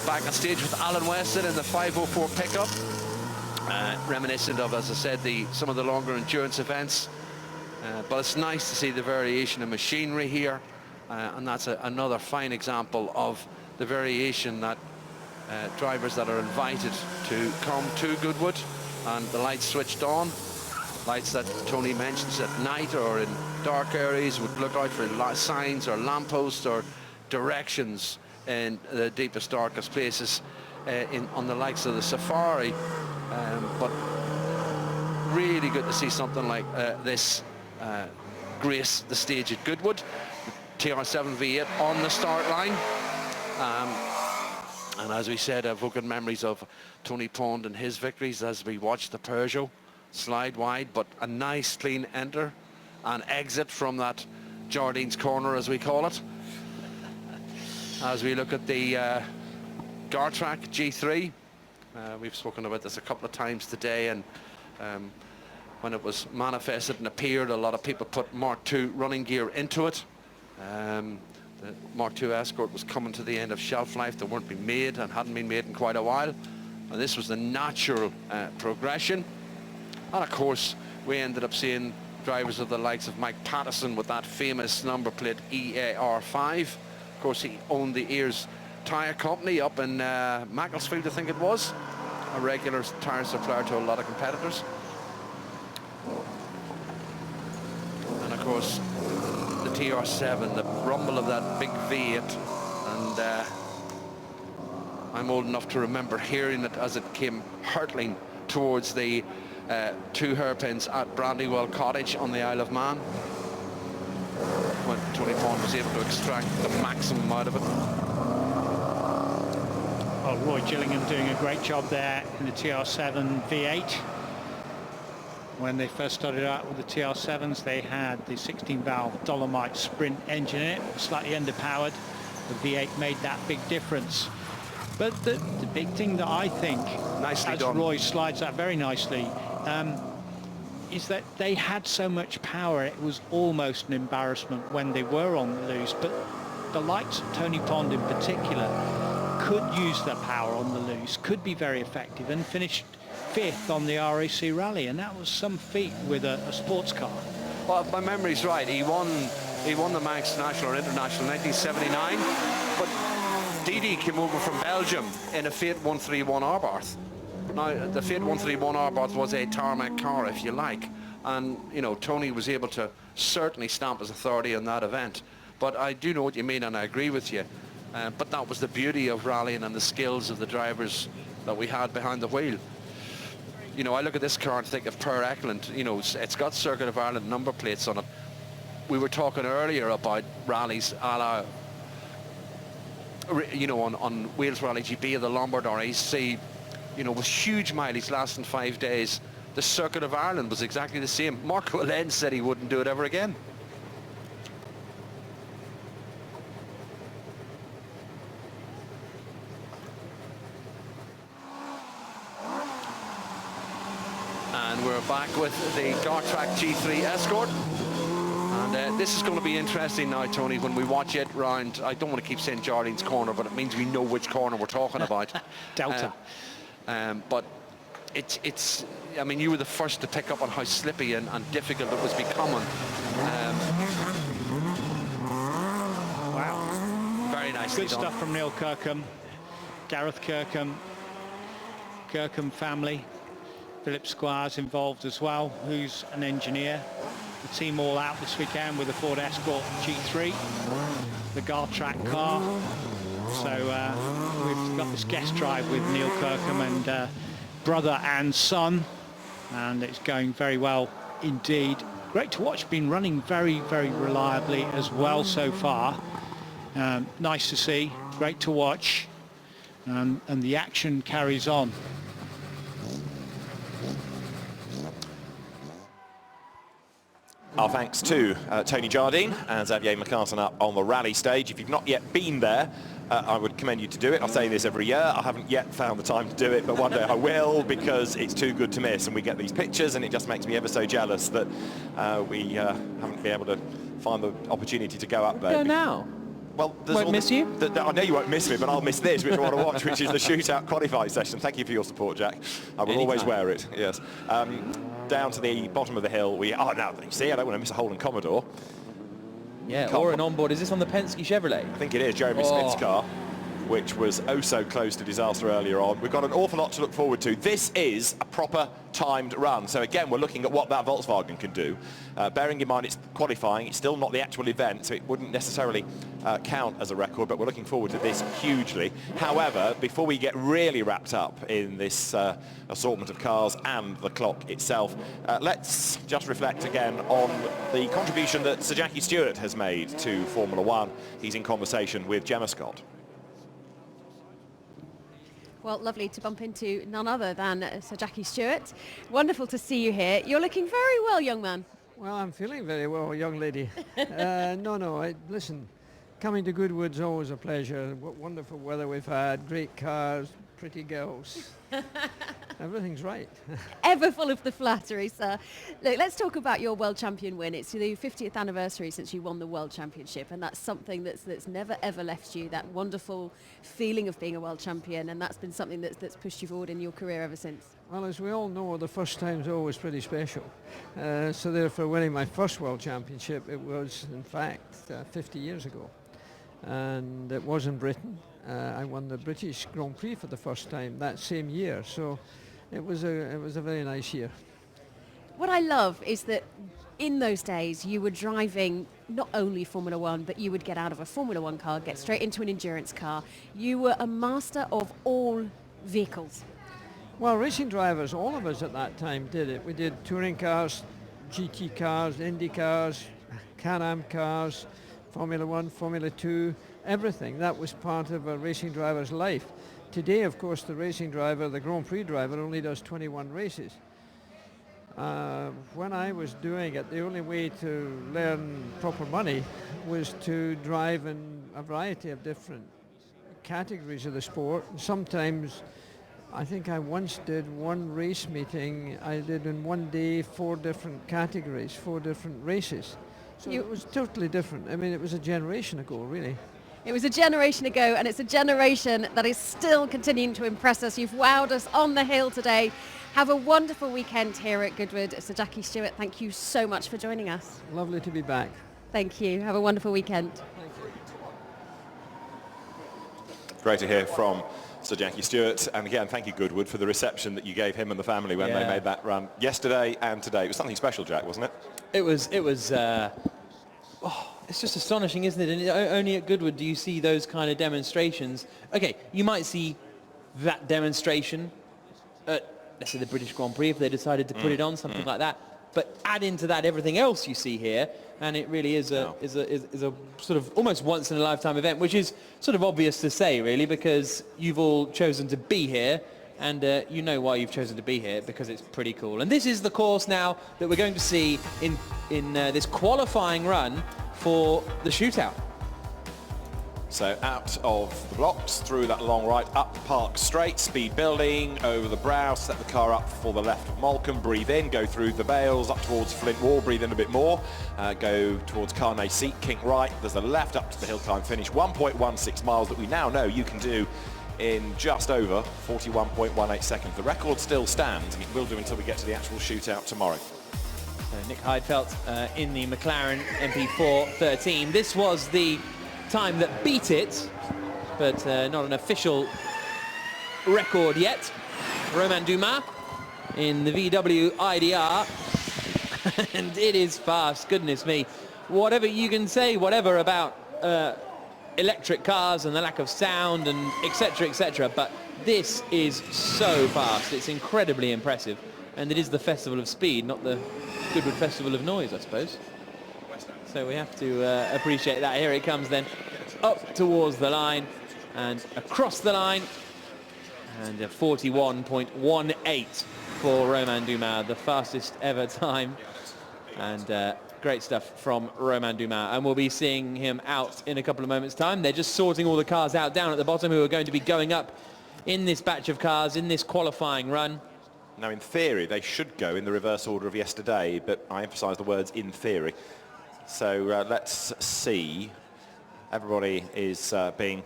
Back on stage with Alan Weston in the 504 pickup, reminiscent of, as I said, some of the longer endurance events. But it's nice to see the variation in machinery here, and that's another fine example of the variation that drivers that are invited to come to Goodwood, and the lights switched on, lights that Tony mentions at night or in dark areas would look out for signs or lampposts or directions in the deepest, darkest places on the likes of the Safari. But really good to see something like this grace the stage at Goodwood. The TR7 V8 on the start line. And as we said, evoking memories of Tony Pond and his victories as we watched the Peugeot slide wide, but a nice clean enter and exit from that Jardine's corner, as we call it. As we look at the Gartrack G3, we've spoken about this a couple of times today, and when it was manifested and appeared, a lot of people put Mark II running gear into it. The Mark II Escort was coming to the end of shelf life. They weren't being made and hadn't been made in quite a while. And this was the natural progression. And of course, we ended up seeing drivers of the likes of Mike Pattison with that famous number plate EAR5. Of course, he owned the Ears Tyre Company up in Macclesfield, I think it was. A regular tyre supplier to a lot of competitors. And of course, the TR7, the rumble of that big V8. And I'm old enough to remember hearing it as it came hurtling towards the two hairpins at Brandywell Cottage on the Isle of Man, when Tony Pond was able to extract the maximum out of it. Well, Roy Gillingham doing a great job there in the TR7 V8. When they first started out with the TR7s, they had the 16-valve Dolomite Sprint engine in it, slightly underpowered. The V8 made that big difference. But the big thing that I think, nicely as done. Roy slides that very nicely, is that they had so much power, it was almost an embarrassment when they were on the loose. But the likes of Tony Pond in particular could use the power on the loose, could be very effective, and finished 5th on the RAC Rally, and that was some feat with a sports car. Well, if my memory's right, he won the Manx National or International in 1979, but Didi came over from Belgium in a Fiat 131 Abarth. Now, the Fiat 131 Abarth was a tarmac car, if you like, and, you know, Tony was able to certainly stamp his authority on that event. But I do know what you mean, and I agree with you. But that was the beauty of rallying and the skills of the drivers that we had behind the wheel. You know, I look at this car and think of Per Eklund. You know, it's got Circuit of Ireland number plates on it. We were talking earlier about rallies a la, you know, on Wales Rally GP or the Lombard RAC, you know, with huge mileage lasting 5 days. The Circuit of Ireland was exactly the same. Marco Allen said he wouldn't do it ever again. And we're back with the Gartrack G3 Escort. And this is going to be interesting now, Tony, when we watch it round. I don't want to keep saying Jardine's corner, but it means we know which corner we're talking about. Delta. But it's I mean, you were the first to pick up on how slippy and difficult it was becoming. Wow. Very nicely Good done. stuff from Neil Kirkham, Gareth Kirkham, Kirkham family. Philip Squires involved as well, who's an engineer. the team all out this weekend with the Ford Escort G3, the guard track car. So we've got this guest drive with Neil Kirkham and brother and son, and it's going very well indeed. Great to watch, been running very, very reliably as well so far. Nice to see, great to watch, and the action carries on. Our thanks to Tony Jardine and Xavier McCartan up on the rally stage. If you've not yet been there, I would commend you to do it. I say this every year. I haven't yet found the time to do it, but one day I will, because it's too good to miss. And we get these pictures, and it just makes me ever so jealous that we haven't been able to find the opportunity to go up there. Go now. Well, won't miss you? I know you won't miss me, but I'll miss this, which I want to watch, which is the shootout qualifying session. Thank you for your support, Jack. I will always wear it. Yes. Down to the bottom of the hill. Now you see, I don't want to miss a Holden Commodore. Yeah, or an onboard. Is this on the Penske Chevrolet? I think it is, Jeremy Smith's car, which was oh so close to disaster earlier on. We've got an awful lot to look forward to. This is a proper timed run. So again, we're looking at what that Volkswagen can do. Bearing in mind it's qualifying, it's still not the actual event, so it wouldn't necessarily count as a record, but we're looking forward to this hugely. However, before we get really wrapped up in this assortment of cars and the clock itself, let's just reflect again on the contribution that Sir Jackie Stewart has made to Formula One. He's in conversation with Gemma Scott. Well, lovely to bump into none other than Sir Jackie Stewart. Wonderful to see you here. You're looking very well, young man. Well, I'm feeling very well, young lady. Listen, coming to Goodwood's always a pleasure. What wonderful weather we've had, great cars, pretty girls. Everything's right. Ever full of the flattery, sir. Look, let's talk about your world champion win. It's the 50th anniversary since you won the world championship, and that's something that's never ever left you, that wonderful feeling of being a world champion, and that's been something that's pushed you forward in your career ever since. Well, as we all know, the first time's always pretty special. So therefore, winning my first world championship, it was in fact 50 years ago, and it was in Britain. I won the British Grand Prix for the first time that same year, so it was a very nice year. What I love is that in those days you were driving not only Formula One, but you would get out of a Formula One car, get straight into an endurance car. You were a master of all vehicles. Well, racing drivers, all of us at that time did it. We did touring cars, GT cars, Indy cars, Can-Am cars, Formula One, Formula 2, everything. That was part of a racing driver's life. Today, of course, the racing driver, the Grand Prix driver, only does 21 races. When I was doing it, the only way to learn proper money was to drive in a variety of different categories of the sport. Sometimes, I think I once did one race meeting, I did in one day 4 different categories, 4 different races. So it was totally different. I mean, it was a generation ago, really. It was a generation ago, and it's a generation that is still continuing to impress us. You've wowed us on the hill today. Have a wonderful weekend here at Goodwood. Sir Jackie Stewart, thank you so much for joining us. Lovely to be back. Thank you. Have a wonderful weekend. Thank you. Great to hear from Sir Jackie Stewart, and again, thank you, Goodwood, for the reception that you gave him and the family when they made that run yesterday and today. It was something special, Jack, wasn't it? It was. It's just astonishing, isn't it? And only at Goodwood do you see those kind of demonstrations. Okay, you might see that demonstration at, let's say, the British Grand Prix if they decided to put it on, something like that. But add into that everything else you see here, and it really is a sort of almost once in a lifetime event, which is sort of obvious to say, really, because you've all chosen to be here, and you know why you've chosen to be here, because it's pretty cool. And this is the course now that we're going to see in this qualifying run for the shootout. So out of the blocks, through that long right, up Park Straight, speed building, over the brow, set the car up for the left of Molecombe, breathe in, go through the bales, up towards Flint Wall, breathe in a bit more, go towards Carnay Seat, kink right, there's a left up to the hill climb finish, 1.16 miles that we now know you can do in just over 41.18 seconds. The record still stands, and it will do until we get to the actual shootout tomorrow. Nick Heidfeld in the McLaren MP4 13. This was the time that beat it, but not an official record yet. Romain Dumas in the VW IDR. and it is fast, goodness me. Whatever you can say, whatever about electric cars and the lack of sound and etc., but this is so fast. It's incredibly impressive, and it is the Festival of Speed, not the Goodwood Festival of Noise, I suppose. So we have to appreciate that. Here it comes then, up towards the line and across the line, and a 41.18 for Romain Dumas, the fastest ever time, and great stuff from Romain Dumas. And we'll be seeing him out in a couple of moments' time. They're just sorting all the cars out down at the bottom who are going to be going up in this batch of cars in this qualifying run. Now, in theory, they should go in the reverse order of yesterday, but I emphasise the words in theory. So let's see. Everybody is being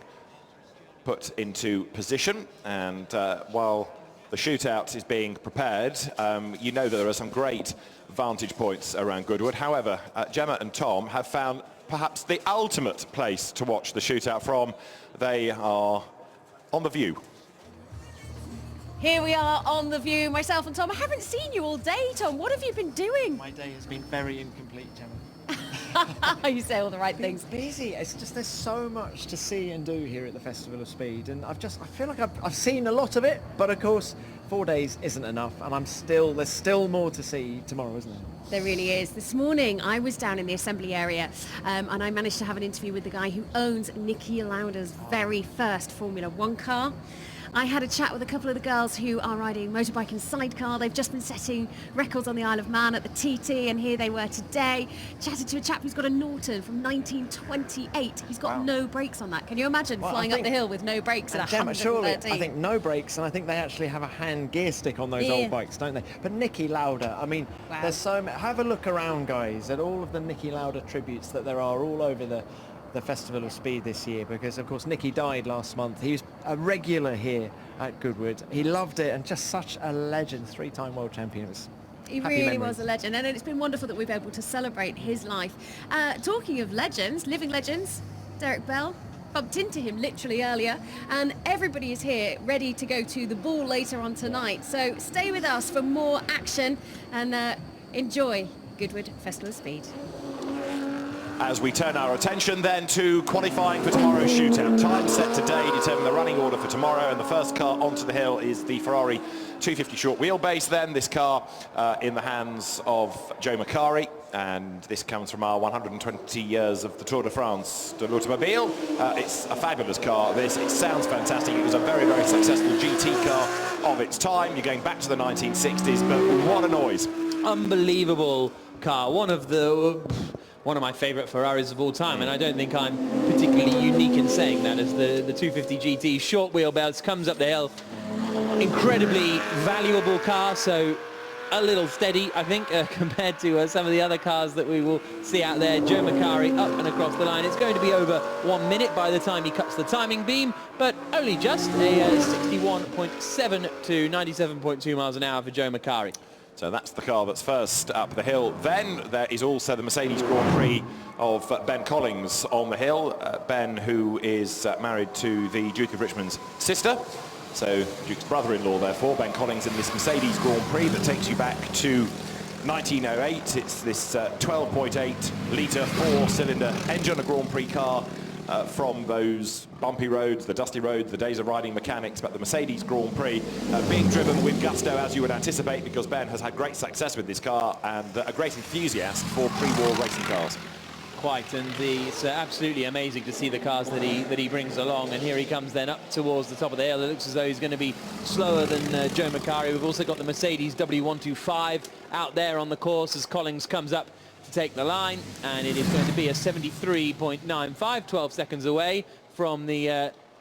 put into position, and while the shootout is being prepared, you know that there are some great vantage points around Goodwood. However, Gemma and Tom have found perhaps the ultimate place to watch the shootout from. They are on The View. Here we are on The View, myself and Tom. I haven't seen you all day, Tom. What have you been doing? My day has been very incomplete, Gemma. You say all the right things. Busy. It's just there's so much to see and do here at the Festival of Speed, and I feel like I've seen a lot of it, but of course 4 days isn't enough, and there's still more to see tomorrow, isn't there? There really is. This morning I was down in the assembly area and I managed to have an interview with the guy who owns Niki Lauda's very first Formula One car. I had a chat with a couple of the girls who are riding motorbike and sidecar. They've just been setting records on the Isle of Man at the TT, and here they were today. Chatted to a chap who's got a Norton from 1928. He's got no brakes on that. Can you imagine flying up the hill with no brakes at 113? Surely, I think no brakes, and I think they actually have a hand gear stick on those old bikes, don't they? But Niki Lauda, I mean, there's so many. Have a look around, guys, at all of the Niki Lauda tributes that there are all over the Festival of Speed this year, because of course Niki died last month. He was a regular here at Goodwood. He loved it, and just such a legend, 3-time world champion. It was He really was a legend, and it's been wonderful that we've been able to celebrate his life. Talking of legends, living legends, Derek Bell, bumped into him literally earlier, and everybody is here ready to go to the ball later on tonight. So stay with us for more action and enjoy Goodwood Festival of Speed. As we turn our attention then to qualifying for tomorrow's shootout. Time set today determine the running order for tomorrow, and the first car onto the hill is the Ferrari 250 short wheelbase. Then this car in the hands of Joe Macari, and this comes from our 120 years of the Tour de France de l'Automobile. It's a fabulous car, this. It sounds fantastic. It was a very, very successful GT car of its time. You're going back to the 1960s, but what a noise. Unbelievable car. One of my favourite Ferraris of all time, and I don't think I'm particularly unique in saying that, as the 250 GT short wheelbase comes up the hill. Incredibly valuable car, so a little steady, I think, compared to some of the other cars that we will see out there. Joe Macari up and across the line. It's going to be over 1 minute by the time he cuts the timing beam, but only just a 61.7 to 97.2 miles an hour for Joe Macari. So that's the car that's first up the hill. Then there is also the Mercedes Grand Prix of Ben Collins on the hill. Ben, who is married to the Duke of Richmond's sister. So Duke's brother-in-law, therefore. Ben Collins in this Mercedes Grand Prix that takes you back to 1908. It's this 12.8 litre four-cylinder engine, a Grand Prix car. From those bumpy roads, the dusty roads, the days of riding mechanics, but the Mercedes Grand Prix being driven with gusto, as you would anticipate, because Ben has had great success with this car and a great enthusiast for pre-war racing cars. Quite, and it's absolutely amazing to see the cars that he brings along. And here he comes then up towards the top of the hill. It looks as though he's going to be slower than Joe Macari. We've also got the Mercedes W125 out there on the course as Collins comes up to take the line, and it is going to be a 73.95, 12 seconds away from the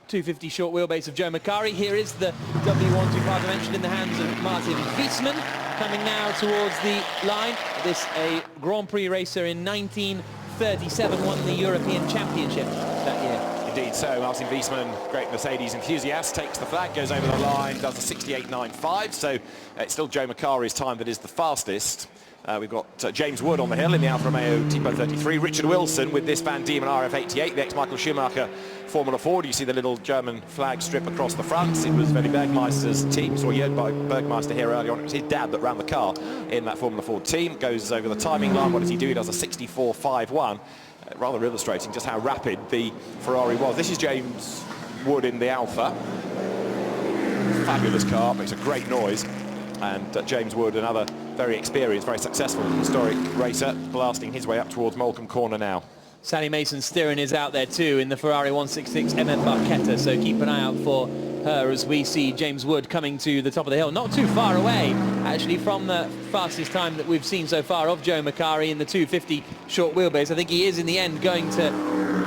250 short wheelbase of Joe Macari. Here is the W125 I mentioned in the hands of Martin Wiesmann, coming now towards the line. This a Grand Prix racer in 1937, won the European Championship that year. indeed so. Martin Wiesmann, great Mercedes enthusiast, takes the flag, goes over the line, does a 68.95, so it's still Joe Macari's time that is the fastest. We've got James Wood on the hill in the Alfa Romeo Tipo 33, Richard Wilson with this Van Diemen RF88, the ex-Michael Schumacher Formula 4. You see the little German flag strip across the front. It was Werner Bergmeister's team, saw Jörg Bergmeister here earlier on. It was his dad that ran the car in that Formula 4 team. Goes over the timing line. What does he do? He does a 64.51. Rather illustrating just how rapid the Ferrari was. This is James Wood in the Alfa. Fabulous car, makes a great noise. And James Wood, another very experienced, very successful, historic racer, blasting his way up towards Molecombe Corner now. Sally Mason Steering is out there too in the Ferrari 166 MM Barchetta, so keep an eye out for her as we see James Wood coming to the top of the hill. Not too far away, actually, from the fastest time that we've seen so far of Joe Macari in the 250 short wheelbase. I think he is in the end going to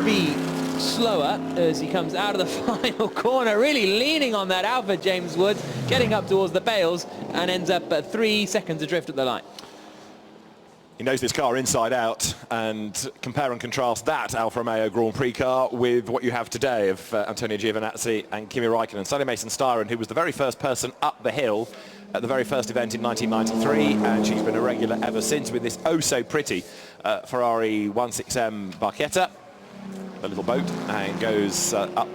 be slower as he comes out of the final corner, really leaning on that Alfa, James Wood, getting up towards the bales and ends up at 3 seconds adrift at the line. He knows this car inside out, and compare and contrast that Alfa Romeo Grand Prix car with what you have today of Antonio Giovinazzi and Kimi Räikkönen. Sally Mason Styron, who was the very first person up the hill at the very first event in 1993, and she's been a regular ever since with this oh-so-pretty Ferrari 16M Barchetta, the little boat, and goes up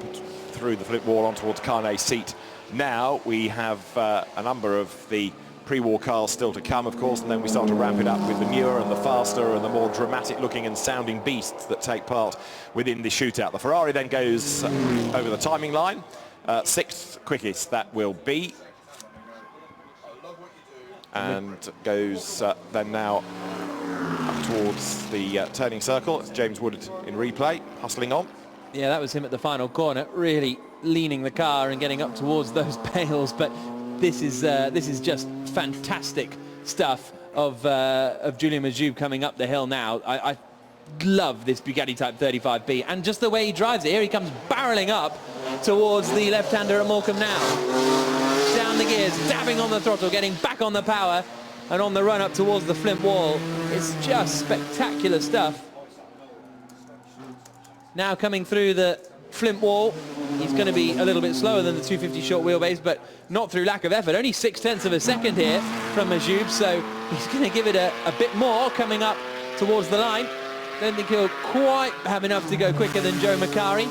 through the flip wall on towards Carnet's seat. Now we have a number of the pre-war cars still to come, of course, and then we start to ramp it up with the newer and the faster and the more dramatic looking and sounding beasts that take part within the shootout. The Ferrari then goes over the timing line. 6th quickest that will be, and goes then now up towards the turning circle. It's James Wood in replay, hustling on. Yeah, that was him at the final corner, really leaning the car and getting up towards those bales, but this is just fantastic stuff of Julian Majoub coming up the hill now. I love this Bugatti Type 35B, and just the way he drives it. Here he comes barreling up towards the left-hander at Morecambe now. Down the gears, dabbing on the throttle, getting back on the power, and on the run up towards the Flint wall. It's just spectacular stuff. Now coming through the Flint wall, he's going to be a little bit slower than the 250 short wheelbase, but not through lack of effort. Only 0.6 of a second here from Majoub, so he's going to give it a bit more coming up towards the line. Don't think he'll quite have enough to go quicker than Joe Macari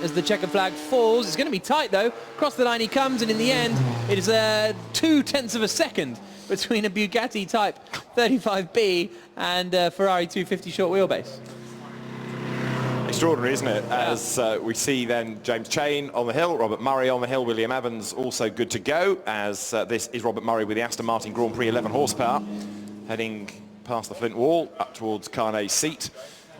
as the checker flag falls. It's going to be tight though. Across the line he comes, and in the end it is 0.2 of a second between a Bugatti Type 35B and a Ferrari 250 short wheelbase. Extraordinary, isn't it? As we see then James Chain on the hill, Robert Murray on the hill, William Evans also good to go, as this is Robert Murray with the Aston Martin Grand Prix 11 horsepower, heading past the Flint wall up towards Carnet's seat,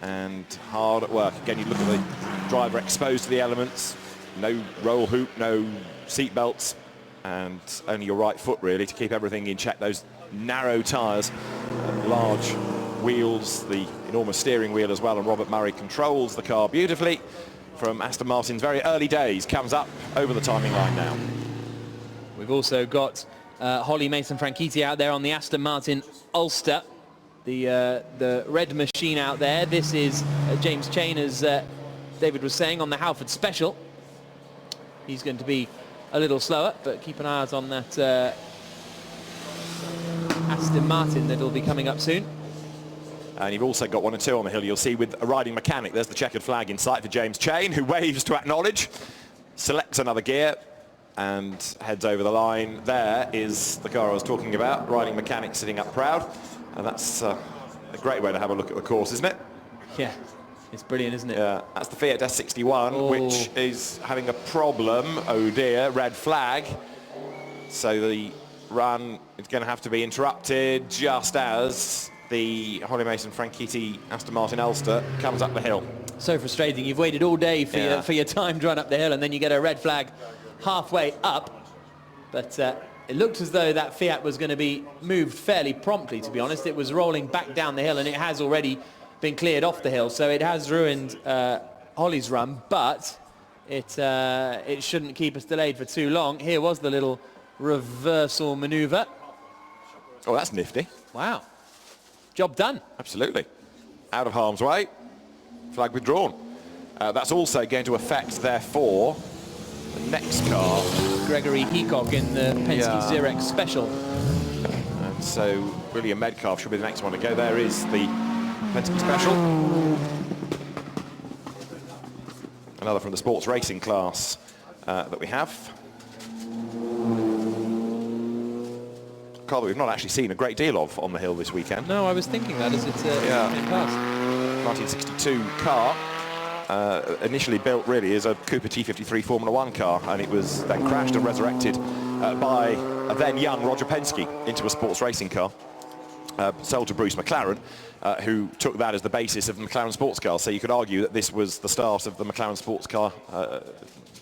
and hard at work. Again, you look at the driver exposed to the elements, no roll hoop, no seat belts, and only your right foot really to keep everything in check. Those narrow tyres, large wheels, the enormous steering wheel as well, and Robert Murray controls the car beautifully from Aston Martin's very early days. Comes up over the timing line now. We've also got Holly Mason-Franchitti out there on the Aston Martin Ulster, the red machine out there. This is James Chain, as David was saying, on the Halford Special. He's going to be a little slower, but keep an eye out on that Aston Martin that'll be coming up soon. And you've also got 1 and 2 on the hill, you'll see, with a riding mechanic. There's the checkered flag in sight for James Chain, who waves to acknowledge, selects another gear, and heads over the line. There is the car I was talking about, riding mechanic sitting up proud. And that's a great way to have a look at the course, isn't it? Yeah, it's brilliant, isn't it? Yeah, that's the Fiat S61, which is having a problem. Oh dear, red flag. So the run is going to have to be interrupted just as the Holly Mason-Franchitti Aston Martin Ulster comes up the hill. So frustrating. You've waited all day for your timed run up the hill, and then you get a red flag halfway up. But it looked as though that Fiat was going to be moved fairly promptly, to be honest. It was rolling back down the hill, and it has already been cleared off the hill, so it has ruined Holly's run, but it shouldn't keep us delayed for too long. Here was the little reversal manoeuvre. Oh, that's nifty. Wow. Job done. Absolutely. Out of harm's way. Flag withdrawn. That's also going to affect, therefore, the next car. Gregory Heacock in the Penske Xerox Special. And so William Metcalf should be the next one to go. There is the Penske Special. Another from the sports racing class that we have. A car that we've not actually seen a great deal of on the hill this weekend. No, I was thinking that as it came past. 1962 car. Initially built really as a Cooper T53 Formula One car, and it was then crashed and resurrected by a then young Roger Penske into a sports racing car. Sold to Bruce McLaren, who took that as the basis of the McLaren sports car. So you could argue that this was the start of the McLaren sports car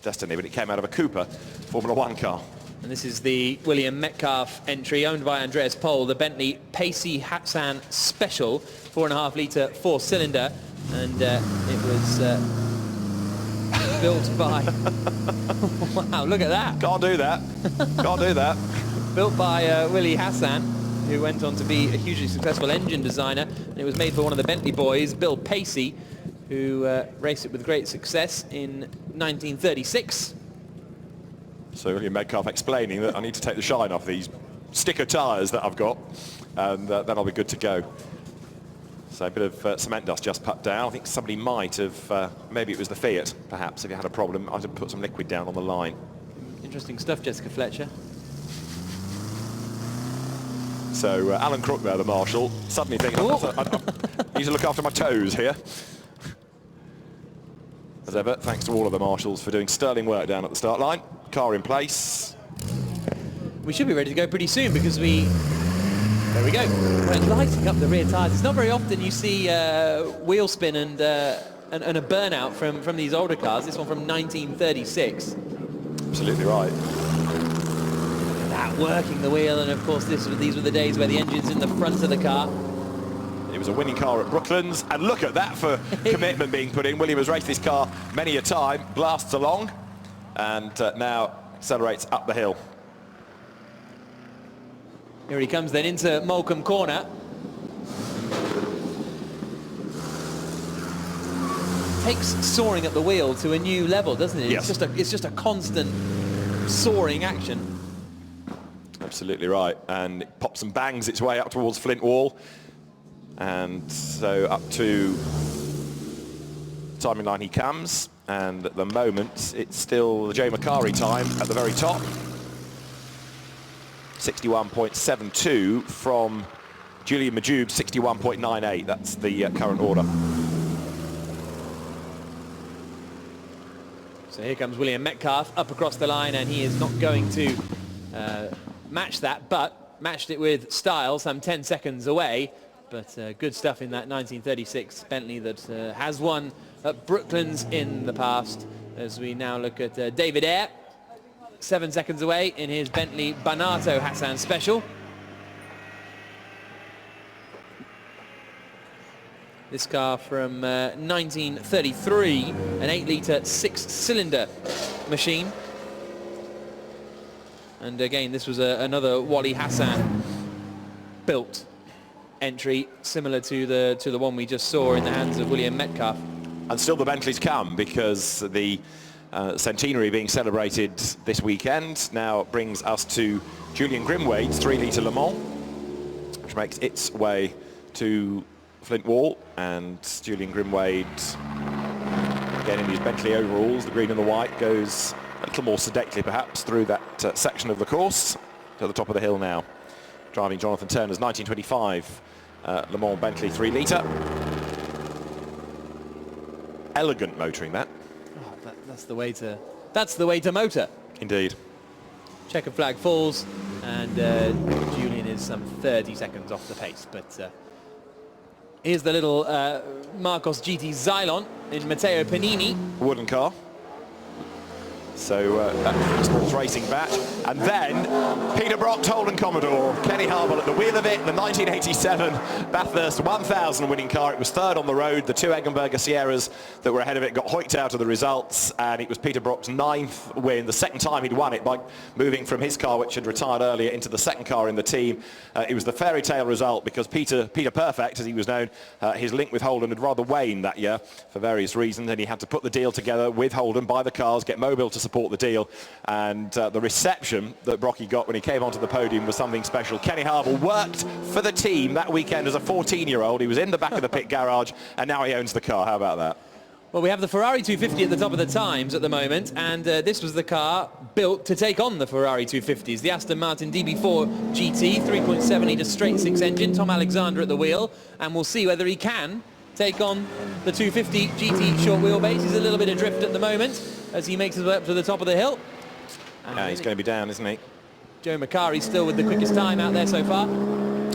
destiny, but it came out of a Cooper Formula One car. And this is the William Metcalf entry, owned by Andreas Pohl, the Bentley Pacey Hatsan Special, 4.5 litre 4-cylinder, and it was built by... Wow, look at that. Can't do that. Can't do that. Built by Willie Hassan, who went on to be a hugely successful engine designer, and it was made for one of the Bentley boys, Bill Pacey, who raced it with great success in 1936. So William Metcalf explaining that I need to take the shine off these sticker tyres that I've got, and then I'll be good to go. So a bit of cement dust just put down. I think somebody might have, maybe it was the Fiat, perhaps, if you had a problem, I'd have put some liquid down on the line. Interesting stuff, Jessica Fletcher. So Alan Crook there, the marshal, suddenly thinking, I need to look after my toes here. As ever, thanks to all of the marshals for doing sterling work down at the start line. Car in place. We should be ready to go pretty soon because there we go. We're lighting up the rear tyres. It's not very often you see wheel spin and a burnout from these older cars. This one from 1936. Absolutely right. That working the wheel, and of course these were the days where the engine's in the front of the car. It was a winning car at Brooklands, and look at that for commitment being put in. William has raced this car many a time, blasts along, and now accelerates up the hill. Here he comes then into Moulcombe Corner. Takes soaring at the wheel to a new level, doesn't it? Yes. It's just a constant soaring action. Absolutely right, and it pops and bangs its way up towards Flint Wall. And so up to timing line he comes, and at the moment it's still the Joe Macari time at the very top. 61.72 from Julian Majube, 61.98. That's the current order. So here comes William Metcalf up across the line, and he is not going to match that, but matched it with style, some 10 seconds away. But good stuff in that 1936 Bentley that has won at Brooklands in the past. As we now look at David Eyre, 7 seconds away in his Bentley Banato Hassan Special. This car from 1933, an 8-litre 6-cylinder machine. And again, this was another Wally Hassan built entry, similar to the one we just saw in the hands of William Metcalf. And still the Bentleys come, because the centenary being celebrated this weekend now brings us to Julian Grimwade's 3-litre Le Mans, which makes its way to Flint Wall. And Julian Grimwade, again in his Bentley overalls, the green and the white, goes a little more sedately perhaps through that section of the course to the top of the hill now, driving Jonathan Turner's 1925 Le Mans Bentley 3-litre. Elegant motoring, that. Oh, that's the way to motor. Indeed. Checker flag falls, and Julian is some 30 seconds off the pace. But here's the little Marcos GT Xylon in Matteo Panini. Wooden car. So that sports racing batch. And then Peter Brock, Holden Commodore, Kenny Harwell at the wheel of it, the 1987 Bathurst 1000 winning car. It was third on the road. The two Eggenberger Sierras that were ahead of it got hoiked out of the results, and it was Peter Brock's 9th win, the second time he'd won it by moving from his car, which had retired earlier, into the second car in the team. It was the fairy tale result because Peter Perfect, as he was known, his link with Holden had rather waned that year for various reasons, and he had to put the deal together with Holden, buy the cars, get Mobile to support the deal, and the reception that Brocky got when he came onto the podium was something special. Kenny Harwell worked for the team that weekend as a 14-year-old. He was in the back of the pit garage, and now he owns the car. How about that? Well, we have the Ferrari 250 at the top of the times at the moment, and this was the car built to take on the Ferrari 250s. The Aston Martin DB4 GT, 3.7-litre straight-six engine, Tom Alexander at the wheel, and we'll see whether he can take on the 250 GT short wheelbase. He's a little bit adrift at the moment as he makes his way up to the top of the hill. Yeah, he's going to be down, isn't he? Joe Macari still with the quickest time out there so far.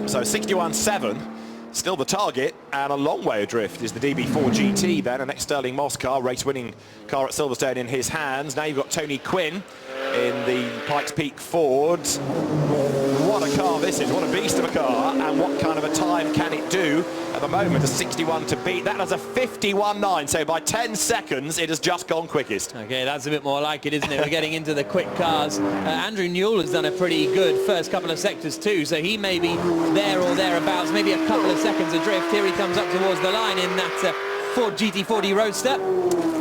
So 61.7. Still the target, and a long way adrift is the DB4 GT then, an ex-Sterling Moss car, race-winning car at Silverstone in his hands. Now you've got Tony Quinn in the Pikes Peak Ford. What a car this is, what a beast of a car, and what kind of a time can it do? At the moment, a 61 to beat. That has a 51.9, so by 10 seconds, it has just gone quickest. Okay, that's a bit more like it, isn't it? We're getting into the quick cars. Andrew Newell has done a pretty good first couple of sectors too, so he may be there or thereabouts, maybe a couple of seconds adrift. Here he comes up towards the line in that Ford GT40 Roadster.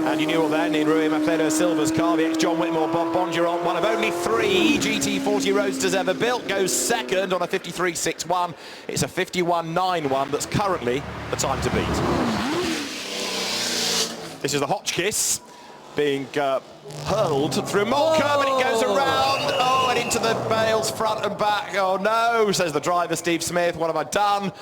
Andy Newell then in Rui Macedo Silva's car, the ex-John Whitmore Bob Bondurant, one of only 3 GT40 Roadsters ever built, goes second on a 53.61. It's a 51.91 that's currently the time to beat. This is the Hotchkiss being hurled through Mole Curb, and it goes around, and into the bales front and back. Oh no, says the driver Steve Smith, what have I done?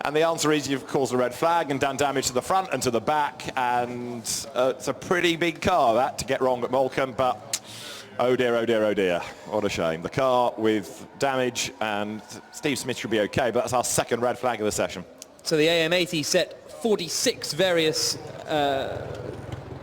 And the answer is you've caused a red flag and done damage to the front and to the back, and it's a pretty big car that to get wrong at Molecombe, but oh dear, oh dear, oh dear, what a shame. The car with damage, and Steve Smith should be okay, but that's our second red flag of the session. So the AM80 set 46 various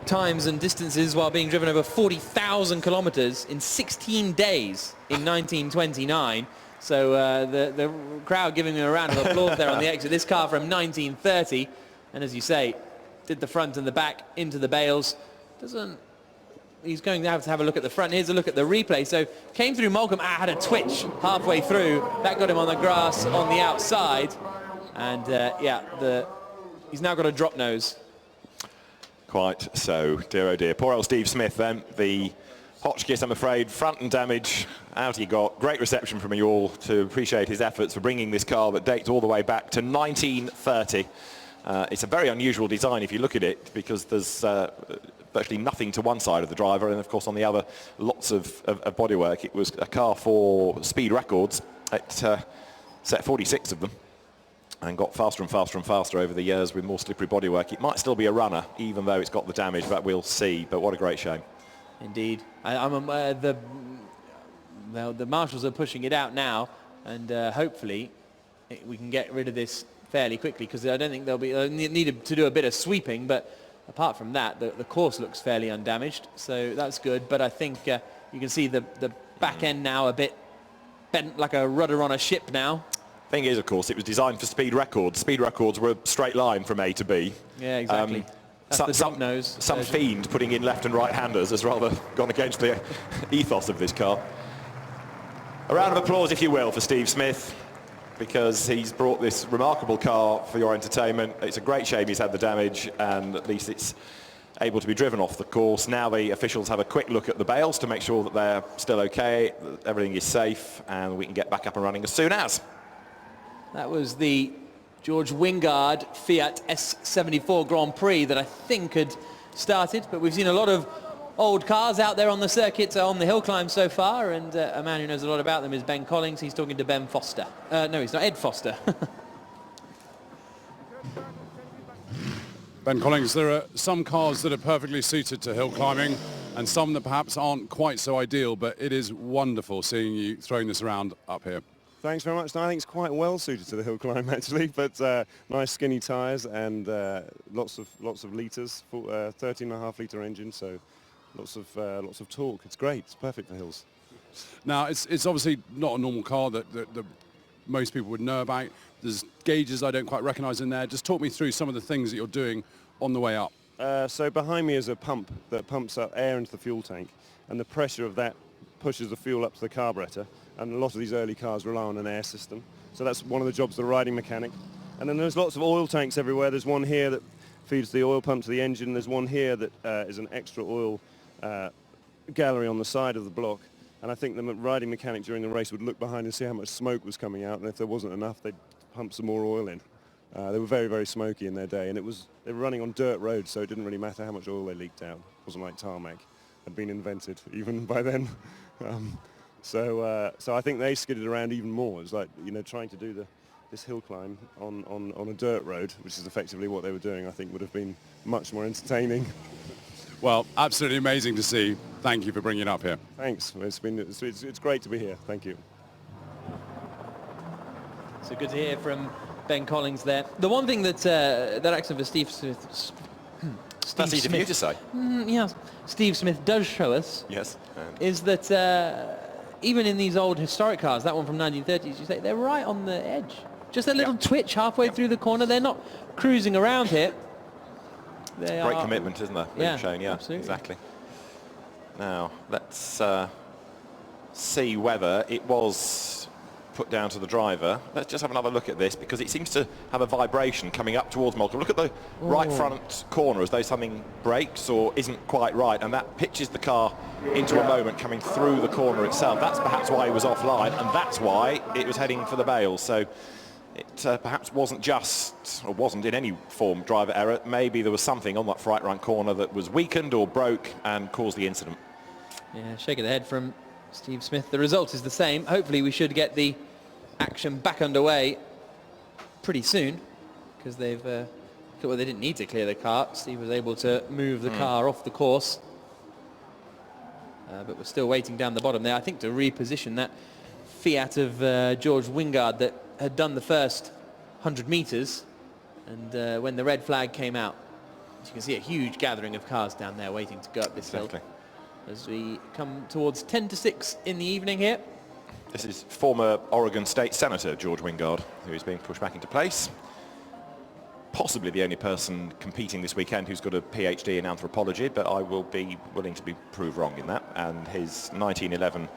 times and distances while being driven over 40,000 kilometers in 16 days in 1929. So the crowd giving him a round of applause there on the exit. This car from 1930, and as you say, did the front and the back into the bales. He's going to have a look at the front. Here's a look at the replay. So came through Molecombe, had a twitch halfway through. That got him on the grass on the outside. And he's now got a drop nose. Quite so, dear oh dear. Poor old Steve Smith then, the Hotchkiss, I'm afraid, front and damage, out he got. Great reception from you all to appreciate his efforts for bringing this car that dates all the way back to 1930. It's a very unusual design if you look at it, because there's virtually nothing to one side of the driver, and of course on the other, lots of bodywork. It was a car for speed records. It set 46 of them and got faster and faster and faster over the years with more slippery bodywork. It might still be a runner, even though it's got the damage, but we'll see. But what a great shame. Indeed. The marshals are pushing it out now, and hopefully we can get rid of this fairly quickly, because I don't think they'll need to do a bit of sweeping, but apart from that, the course looks fairly undamaged, so that's good. But I think you can see the back end now a bit bent like a rudder on a ship now. Thing is, of course, it was designed for speed records. Speed records were a straight line from A to B. Yeah, exactly. Some fiend putting in left and right-handers has rather gone against the ethos of this car. A round of applause, if you will, for Steve Smith, because he's brought this remarkable car for your entertainment. It's a great shame he's had the damage, and at least it's able to be driven off the course. Now the officials have a quick look at the bales to make sure that they're still okay, everything is safe, and we can get back up and running as soon as. That was the George Wingard Fiat S74 Grand Prix that I think had started, but we've seen a lot of old cars out there on the circuit, on the hill climb so far, and a man who knows a lot about them is Ben Collins. He's talking to Ben Foster. No, he's not, Ed Foster. Ben Collins, there are some cars that are perfectly suited to hill climbing and some that perhaps aren't quite so ideal, but it is wonderful seeing you throwing this around up here. Thanks very much. No, I think it's quite well suited to the hill climb actually, but nice skinny tyres and lots of litres, 13.5 litre engine, so lots of torque. It's great. It's perfect for hills. Now, it's obviously not a normal car that most people would know about. There's gauges I don't quite recognise in there. Just talk me through some of the things that you're doing on the way up. So behind me is a pump that pumps up air into the fuel tank, and the pressure of that pushes the fuel up to the carburetor, and a lot of these early cars rely on an air system. So that's one of the jobs of the riding mechanic. And then there's lots of oil tanks everywhere. There's one here that feeds the oil pump to the engine. There's one here that is an extra oil gallery on the side of the block. And I think the riding mechanic during the race would look behind and see how much smoke was coming out, and if there wasn't enough, they'd pump some more oil in. They were very, very smoky in their day, and they were running on dirt roads, so it didn't really matter how much oil they leaked out. It wasn't like tarmac had been invented even by then. So I think they skidded around even more. It was like, trying to do this hill climb on a dirt road, which is effectively what they were doing, I think would have been much more entertaining. Well, absolutely amazing to see. Thank you for bringing it up here. Thanks. It's great to be here. Thank you. So good to hear from Ben Collins there. The one thing that accident for Steve Smith... That's easy for you to say. Yes. Steve Smith does show us yes. Is that even in these old historic cars, that one from 1930s, you say they're right on the edge. Just a little twitch halfway through the corner. They're not cruising around here. Great commitment, isn't there? Yeah, shown, yeah, absolutely. Exactly. Now, let's see whether it was put down to the driver. Let's just have another look at this, because it seems to have a vibration coming up towards Malcolm. Look at the right front corner as though something breaks or isn't quite right, and that pitches the car into a moment coming through the corner itself. That's perhaps why he was offline, and that's why it was heading for the bails. So it perhaps wasn't in any form driver error. Maybe there was something on that right corner that was weakened or broke and caused the incident. Yeah, shake of the head from Steve Smith. The result is the same. Hopefully we should get the action back underway pretty soon, because they didn't need to clear the car. Steve was able to move the car off the course. But we're still waiting down the bottom there, I think, to reposition that Fiat of George Wingard that had done the first 100 metres, and when the red flag came out, as you can see, a huge gathering of cars down there waiting to go up this hill as we come towards 10 to 6 in the evening here. This is former Oregon State Senator George Wingard, who is being pushed back into place. Possibly the only person competing this weekend who's got a PhD in anthropology, but I will be willing to be proved wrong in that. And his 1911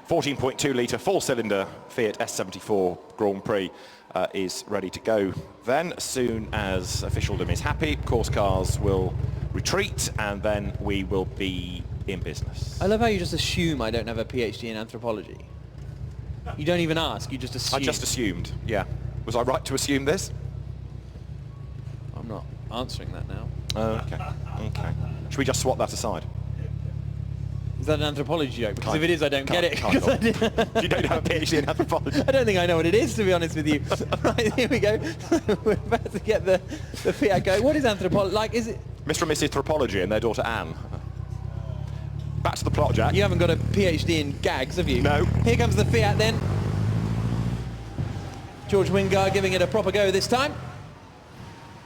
14.2 litre four-cylinder Fiat S74 Grand Prix is ready to go then. As soon as officialdom is happy, course cars will retreat, and then we will be in business. I love how you just assume I don't have a PhD in anthropology. You don't even ask, you just assume. I just assumed, yeah. Was I right to assume this? I'm not answering that now. Okay. Should we just swap that aside? Is that an anthropology joke? Because if it is, I don't get it. You don't have a PhD in anthropology. I don't think I know what it is, to be honest with you. Right, here we go. We're about to get the Fiat going. What is anthropology? Like, is it... Mr. and Mrs. Anthropology and their daughter Anne. Back to the plot, Jack. You haven't got a PhD in gags, have you? No. Here comes the Fiat then. George Wingard giving it a proper go this time.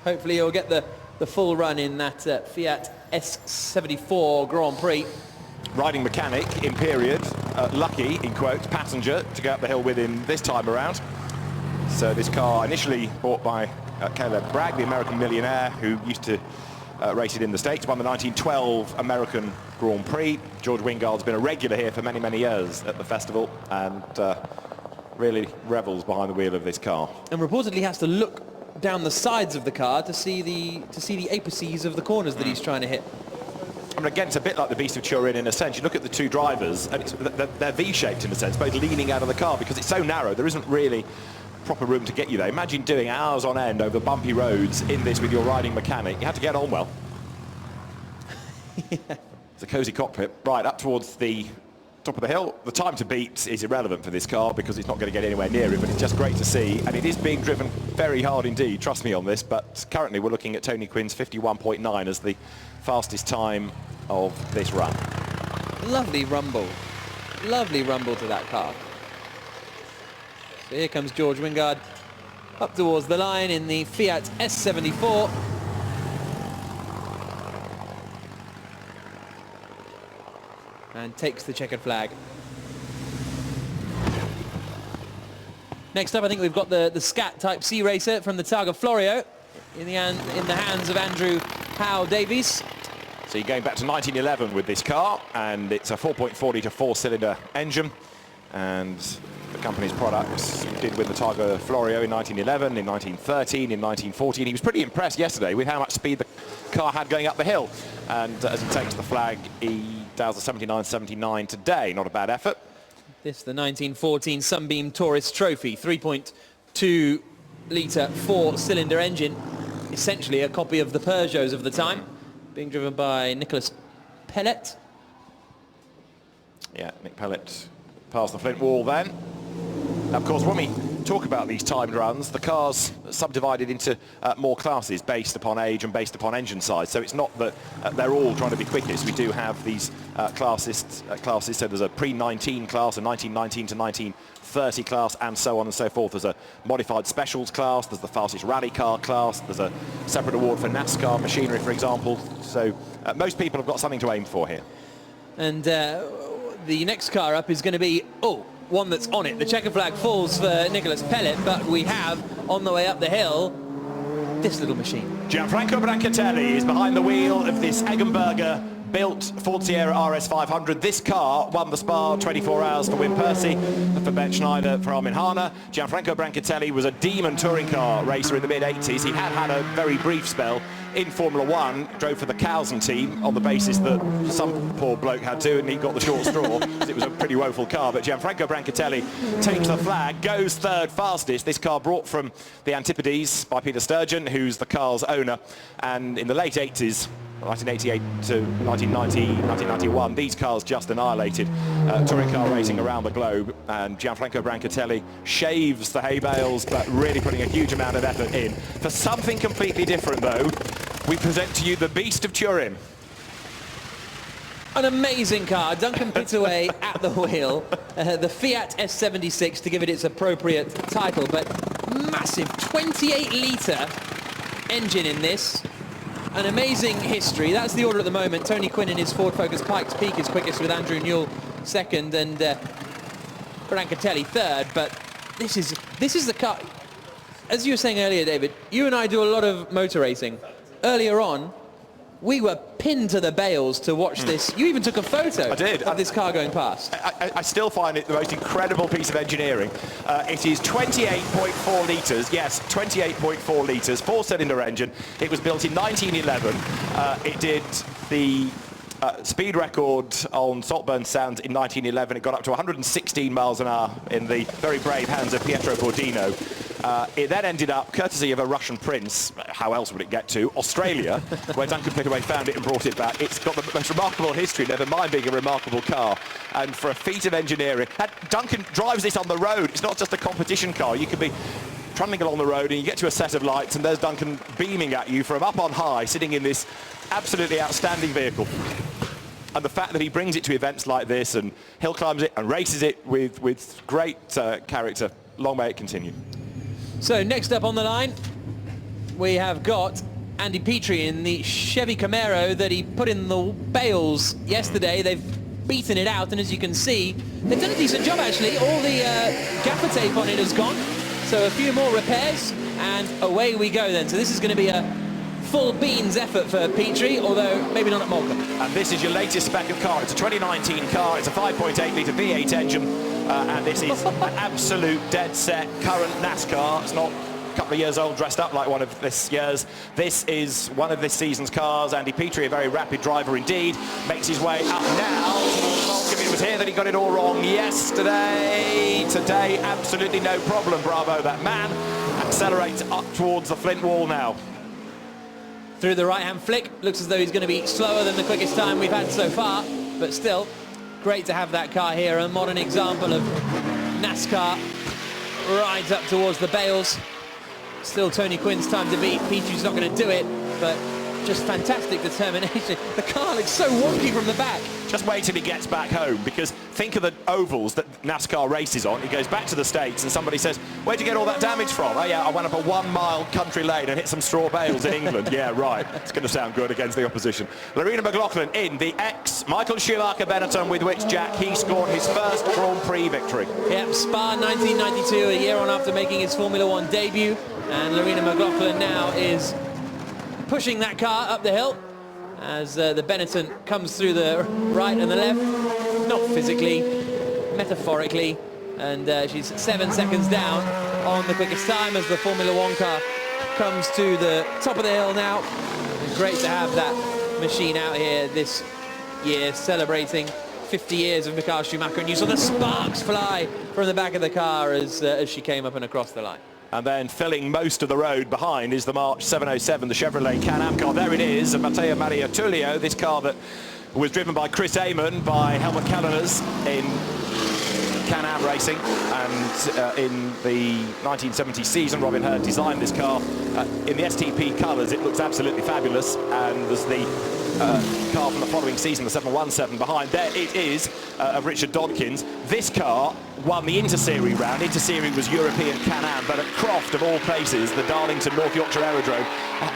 Hopefully he'll get the full run in that Fiat S74 Grand Prix. Riding mechanic in period, lucky, in quotes, passenger to go up the hill with him this time around. So this car initially bought by Caleb Bragg, the American millionaire who used to race it in the States, won the 1912 American Grand Prix. George Wingard's been a regular here for many, many years at the festival, and really revels behind the wheel of this car. And reportedly has to look down the sides of the car to see the apices of the corners that he's trying to hit. I mean, again, it's a bit like the Beast of Turin in a sense. You look at the two drivers, and they're V-shaped in a sense, both leaning out of the car, because it's so narrow, there isn't really proper room to get you there. Imagine doing hours on end over bumpy roads in this with your riding mechanic. You have to get on well. It's a cosy cockpit. Right, up towards the top of the hill. The time to beat is irrelevant for this car because it's not going to get anywhere near it, but it's just great to see, and it is being driven very hard indeed, trust me on this, but currently we're looking at Tony Quinn's 51.9 as the fastest time of this run. Lovely rumble to that car. So here comes George Wingard up towards the line in the Fiat S74. and takes the checkered flag. Next up, I think we've got the Scat Type C racer from the Targa Florio in the hands of Andrew Howe Davies. So you're going back to 1911 with this car, and it's a 4.4-litre four-cylinder engine, and the company's products did with the Targa Florio in 1911, in 1913, in 1914. He was pretty impressed yesterday with how much speed the car had going up the hill, and as he takes the flag, he does a 79.79 today. Not a bad effort. This, the 1914 Sunbeam Tourist Trophy, 3.2-litre four-cylinder engine, essentially a copy of the Peugeots of the time, being driven by Nicholas Pellet. Yeah, Nick Pellet past the flint wall then. Now, of course, when we talk about these timed runs, the car's subdivided into more classes based upon age and based upon engine size. So it's not that they're all trying to be quickest. We do have these classes. So there's a pre-19 class, a 1919 to 1930 class, and so on and so forth. There's a modified specials class. There's the fastest rally car class. There's a separate award for NASCAR machinery, for example. So most people have got something to aim for here. And the next car up is going to be, one that's on it. The checkered flag falls for Nicholas Pellet, but we have, on the way up the hill, this little machine. Gianfranco Brancatelli is behind the wheel of this Eggenberger built Ford Sierra RS 500. This car won the Spa 24 Hours for Wim Percy, for Ben Schneider, for Armin Hahne. Gianfranco Brancatelli was a demon touring car racer in the mid-80s. He had a very brief spell in Formula One, drove for the Cowsen team on the basis that some poor bloke had to, and he got the short straw because it was a pretty woeful car. But Gianfranco Brancatelli takes the flag, goes third fastest. This car brought from the Antipodes by Peter Sturgeon, who's the car's owner, and in the late 80s, 1988 to 1990, 1991, these cars just annihilated touring car racing around the globe, and Gianfranco Brancatelli shaves the hay bales, but really putting a huge amount of effort in. For something completely different, though, we present to you the Beast of Turin. An amazing car, Duncan Pittaway at the wheel, the Fiat S76 to give it its appropriate title, but massive 28-litre engine in this. An amazing history. That's the order at the moment. Tony Quinn in his Ford Focus Pikes Peak is quickest with Andrew Newey second and Brancatelli third. But this is the car. As you were saying earlier, David, you and I do a lot of motor racing. Earlier on, we were pinned to the bales to watch this. You even took a photo of this car going past. I still find it the most incredible piece of engineering. It is 28.4 litres, yes, 28.4 litres, four-cylinder engine. It was built in 1911. It did the speed record on Saltburn Sands in 1911. It got up to 116 miles an hour in the very brave hands of Pietro Bordino. It then ended up, courtesy of a Russian prince, how else would it get to, Australia, where Duncan Pittaway found it and brought it back. It's got the most remarkable history, never mind being a remarkable car. And for a feat of engineering, and Duncan drives this on the road. It's not just a competition car. You could be trundling along the road and you get to a set of lights and there's Duncan beaming at you from up on high, sitting in this absolutely outstanding vehicle. And the fact that he brings it to events like this and hill climbs it and races it with great character, long may it continue. So next up on the line, we have got Andy Petrie in the Chevy Camaro that he put in the bales yesterday. They've beaten it out, and as you can see, they've done a decent job actually. All the gaffer tape on it has gone, so a few more repairs, and away we go then. So this is going to be a full beans effort for Petrie, although maybe not at Morecambe. And this is your latest spec of car. It's a 2019 car. It's a 5.8-litre V8 engine, and this is an absolute dead-set current NASCAR. It's not a couple of years old, dressed up like one of this year's. This is one of this season's cars. Andy Petrie, a very rapid driver indeed, makes his way up now. It was here that he got it all wrong yesterday. Today, absolutely no problem. Bravo, that man. Accelerates up towards the flint wall now. Through the right-hand flick, looks as though he's going to be slower than the quickest time we've had so far, but still, great to have that car here, a modern example of NASCAR, rides up towards the bales. Still Tony Quinn's time to beat. Petrie's not going to do it, but just fantastic determination. The car looks so wonky from the back. Just wait till he gets back home, because think of the ovals that NASCAR races on. He goes back to the States and somebody says, where'd you get all that damage from? Oh yeah, I went up a 1-mile country lane and hit some straw bales in England. Yeah, right. It's going to sound good against the opposition. Lorena McLaughlin in the ex-Michael Schumacher Benetton, with which, Jack, he scored his first Grand Prix victory. Yep, Spa 1992, a year on after making his Formula One debut. And Lorena McLaughlin now is pushing that car up the hill as the Benetton comes through the right and the left, not physically, metaphorically, and she's 7 seconds down on the quickest time as the Formula One car comes to the top of the hill now. And great to have that machine out here this year, celebrating 50 years of Michael Schumacher, and you saw the sparks fly from the back of the car as she came up and across the line. And then filling most of the road behind is the March 707, the Chevrolet Can-Am car. There it is, Matteo Maria Tullio, this car that was driven by Chris Amon, by Helmut Kalleners in Can-Am racing, and in the 1970 season Robin Herd designed this car in the STP colours. It looks absolutely fabulous, and there's the car from the following season, the 717 behind. There it is, of Richard Dodkins. This car won the Inter-Series round. Inter-Series was European Can-Am, but at Croft, of all places, the Darlington, North Yorkshire Aerodrome,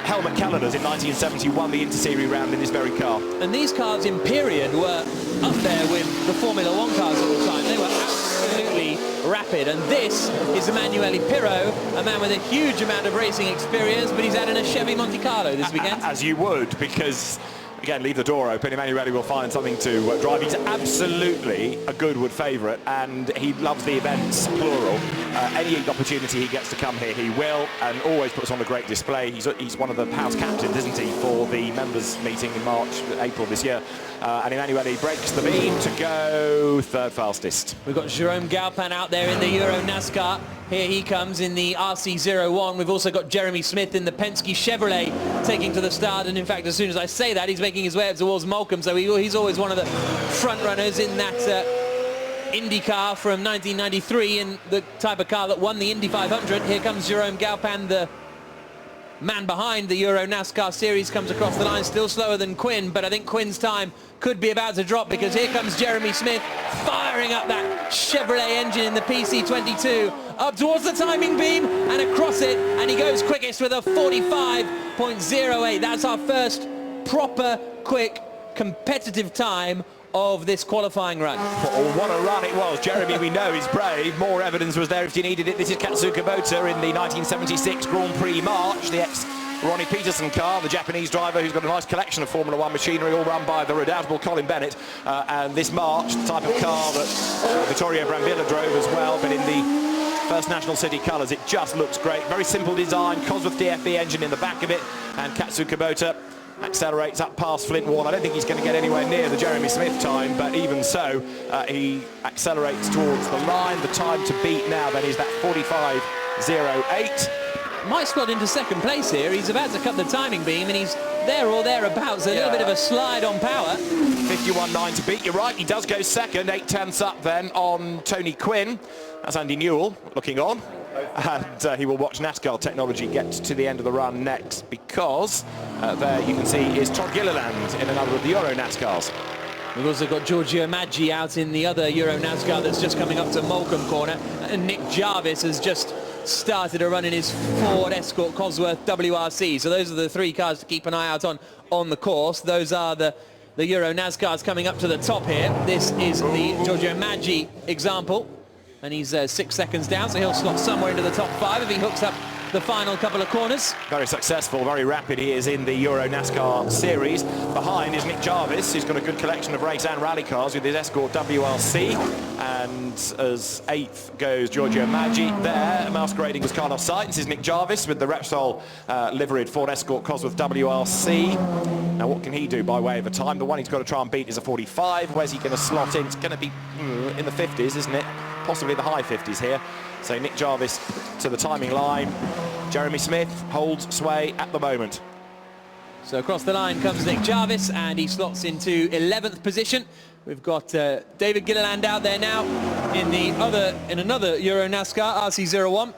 Helmut Kalleners in 1970 won the Inter-Series round in this very car. And these cars in period were up there with the Formula One cars at the time. They were absolutely rapid, and this is Emanuele Pirro, a man with a huge amount of racing experience, but he's out in a Chevy Monte Carlo this weekend. As you would, because again, leave the door open, Emanuele will find something to drive. He's absolutely a Goodwood favourite, and he loves the events, plural. Any opportunity he gets to come here, he will, and always puts on a great display. He's one of the house captains, isn't he, for the members meeting in April this year. And Emanuele breaks the beam to go third fastest. We've got Jerome Galpin out there in the Euro NASCAR. Here he comes in the RC01. We've also got Jeremy Smith in the Penske Chevrolet taking to the start. And in fact, as soon as I say that, he's making his way up towards Moulcom. So he's always one of the front runners in that Indy car from 1993, and the type of car that won the Indy 500. Here comes Jerome Galpin, the man behind the Euro NASCAR series, comes across the line, still slower than Quinn, but I think Quinn's time could be about to drop, because here comes Jeremy Smith firing up that Chevrolet engine in the PC22 up towards the timing beam and across it, and he goes quickest with a 45.08. That's our first proper quick competitive time of this qualifying run. Oh, what a run it was. Jeremy, we know, is brave. More evidence was there if you needed it. This is Katsuya Kubota in the 1976 Grand Prix March, the ex-Ronnie Peterson car, the Japanese driver who's got a nice collection of Formula One machinery, all run by the redoubtable Colin Bennett. And this March, the type of car that Vittorio Brambilla drove as well, but in the first National City colours. It just looks great. Very simple design, Cosworth DFB engine in the back of it, and Katsuya Kubota accelerates up past Flint Wall. I don't think he's going to get anywhere near the Jeremy Smith time, but even so, he accelerates towards the line. The time to beat now then is that 45.08. Might slot into second place here. He's about to cut the timing beam, and he's there or thereabouts. A little bit of a slide on power. 51.9 to beat. You're right, he does go second. 8/10 up then on Tony Quinn. That's Andy Newell looking on. And he will watch NASCAR technology get to the end of the run next, because there you can see is Todd Gilliland in another of the Euro NASCARs. We've also got Giorgio Maggi out in the other Euro NASCAR that's just coming up to Moulcom corner, and Nick Jarvis has just started a run in his Ford Escort Cosworth WRC. So those are the three cars to keep an eye out on the course. Those are the Euro NASCARs coming up to the top here. This is the Giorgio Maggi example, and he's 6 seconds down, so he'll slot somewhere into the top 5 if he hooks up the final couple of corners. Very successful, very rapid he is in the Euro NASCAR series. Behind is Nick Jarvis, who's got a good collection of race and rally cars with his Escort WRC. And as 8th goes Giorgio Maggi. There, masquerading as Carlos Sainz, is Nick Jarvis with the Repsol liveried Ford Escort Cosworth WRC. Now what can he do by way of a time? The one he's got to try and beat is a 45. Where's he going to slot in? It's going to be in the 50s, isn't it? Possibly the high 50s here. So Nick Jarvis to the timing line. Jeremy Smith holds sway at the moment. So across the line comes Nick Jarvis, and he slots into 11th position. We've got David Gilliland out there now in another Euro NASCAR RC01.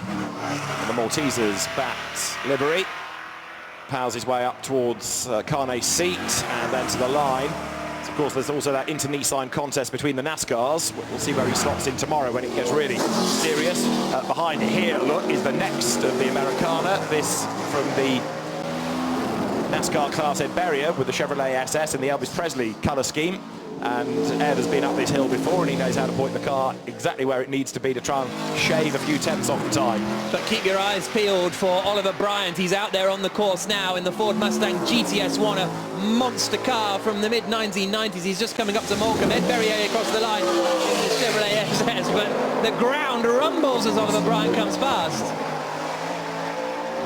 And the Maltesers backed livery. plows his way up towards Carnet's seat and then to the line. So of course, there's also that inter-Nissan contest between the NASCARs. We'll see where he slots in tomorrow when it gets really serious. Behind it here, look, is the next of the Americana. This from the NASCAR Class Ed Berrier with the Chevrolet SS and the Elvis Presley colour scheme. And Ed has been up this hill before and he knows how to point the car exactly where it needs to be to try and shave a few tenths off the time. But keep your eyes peeled for Oliver Bryant. He's out there on the course now in the Ford Mustang GTS1, a monster car from the mid-1990s. He's just coming up to Morecambe. Ed Berrier across the line in the Chevrolet SS, but the ground rumbles as Oliver Bryant comes past.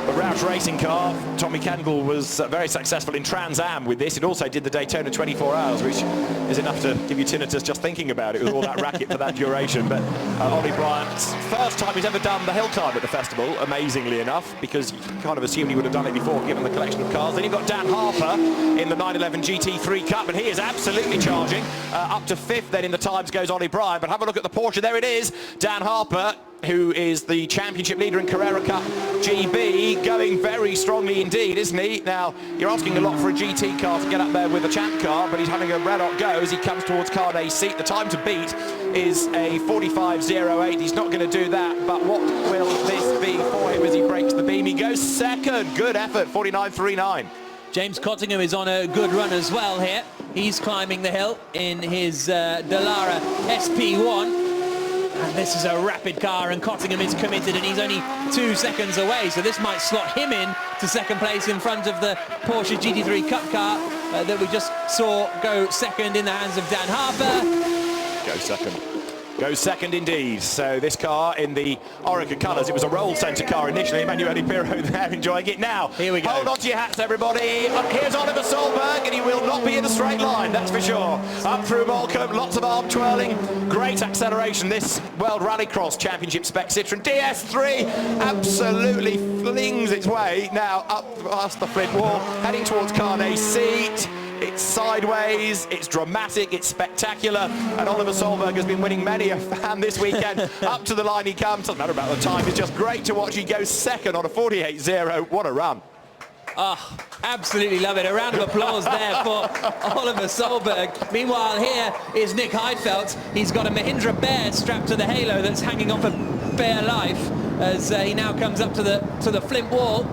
A Roush racing car. Tommy Kendall was very successful in Trans Am with this. It also did the Daytona 24 Hours, which is enough to give you tinnitus just thinking about it with all that racket for that duration. But Ollie Bryant's first time he's ever done the hill climb at the festival, amazingly enough, because you kind of assumed he would have done it before given the collection of cars. Then you've got Dan Harper in the 911 GT3 Cup, and he is absolutely charging. Up to 5th then in the times goes Ollie Bryant. But have a look at the Porsche. There it is. Dan Harper, who is the championship leader in Carrera Cup GB, going very strongly indeed, isn't he? Now, you're asking a lot for a GT car to get up there with a champ car, but he's having a red-hot go as he comes towards Carnet's seat. The time to beat is a 45.08. He's not going to do that, but what will this be for him as he breaks the beam? He goes second. Good effort, 49.39. James Cottingham is on a good run as well here. He's climbing the hill in his Dallara SP1. And this is a rapid car, and Cottingham is committed, and he's only 2 seconds away. So this might slot him in to second place in front of the Porsche GT3 Cup car that we just saw go second in the hands of Dan Harper. Go second. Goes second indeed. So this car in the Orica colours, it was a roll centre car initially. Emanuele Pirro there enjoying it now. Here we go. Hold on to your hats, everybody. Here's Oliver Solberg, and he will not be in a straight line, that's for sure. Up through Morecambe, lots of arm twirling, great acceleration. This World Rallycross Championship spec Citroen DS3 absolutely flings its way now up past the flint wall, heading towards Carnet's seat. It's sideways, it's dramatic, it's spectacular, and Oliver Solberg has been winning many a fan this weekend. Up to the line he comes, doesn't matter about the time, it's just great to watch. He goes second on a 48.0, what a run. Oh, absolutely love it. A round of applause there for Oliver Solberg. Meanwhile, here is Nick Heidfeld. He's got a Mahindra Bear strapped to the halo that's hanging off a bare life as he now comes up to the flint wall.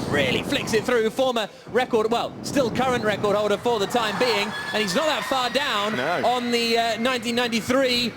Really flicks it through. Former record, well, still current record holder for the time being, and he's not that far down on the 1993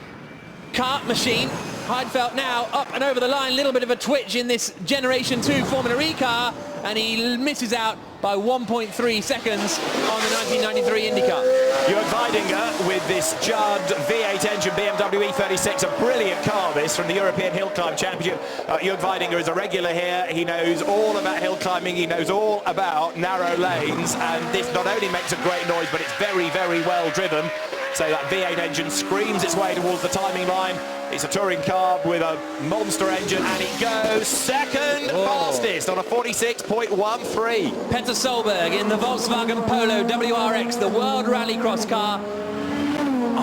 kart machine. Heidfeld now up and over the line, a little bit of a twitch in this Generation 2 Formula E car, and he misses out by 1.3 seconds on the 1993 IndyCar. Jörg Weidinger with this Judd V8 engine BMW E36, a brilliant car this from the European Hill Climb Championship. Jörg Weidinger is a regular here. He knows all about hill climbing, he knows all about narrow lanes, and this not only makes a great noise, but it's very, very well driven. So that V8 engine screams its way towards the timing line. It's a touring car with a monster engine, and it goes second fastest on a 46.13. Petter Solberg in the Volkswagen Polo WRX, the World Rallycross car.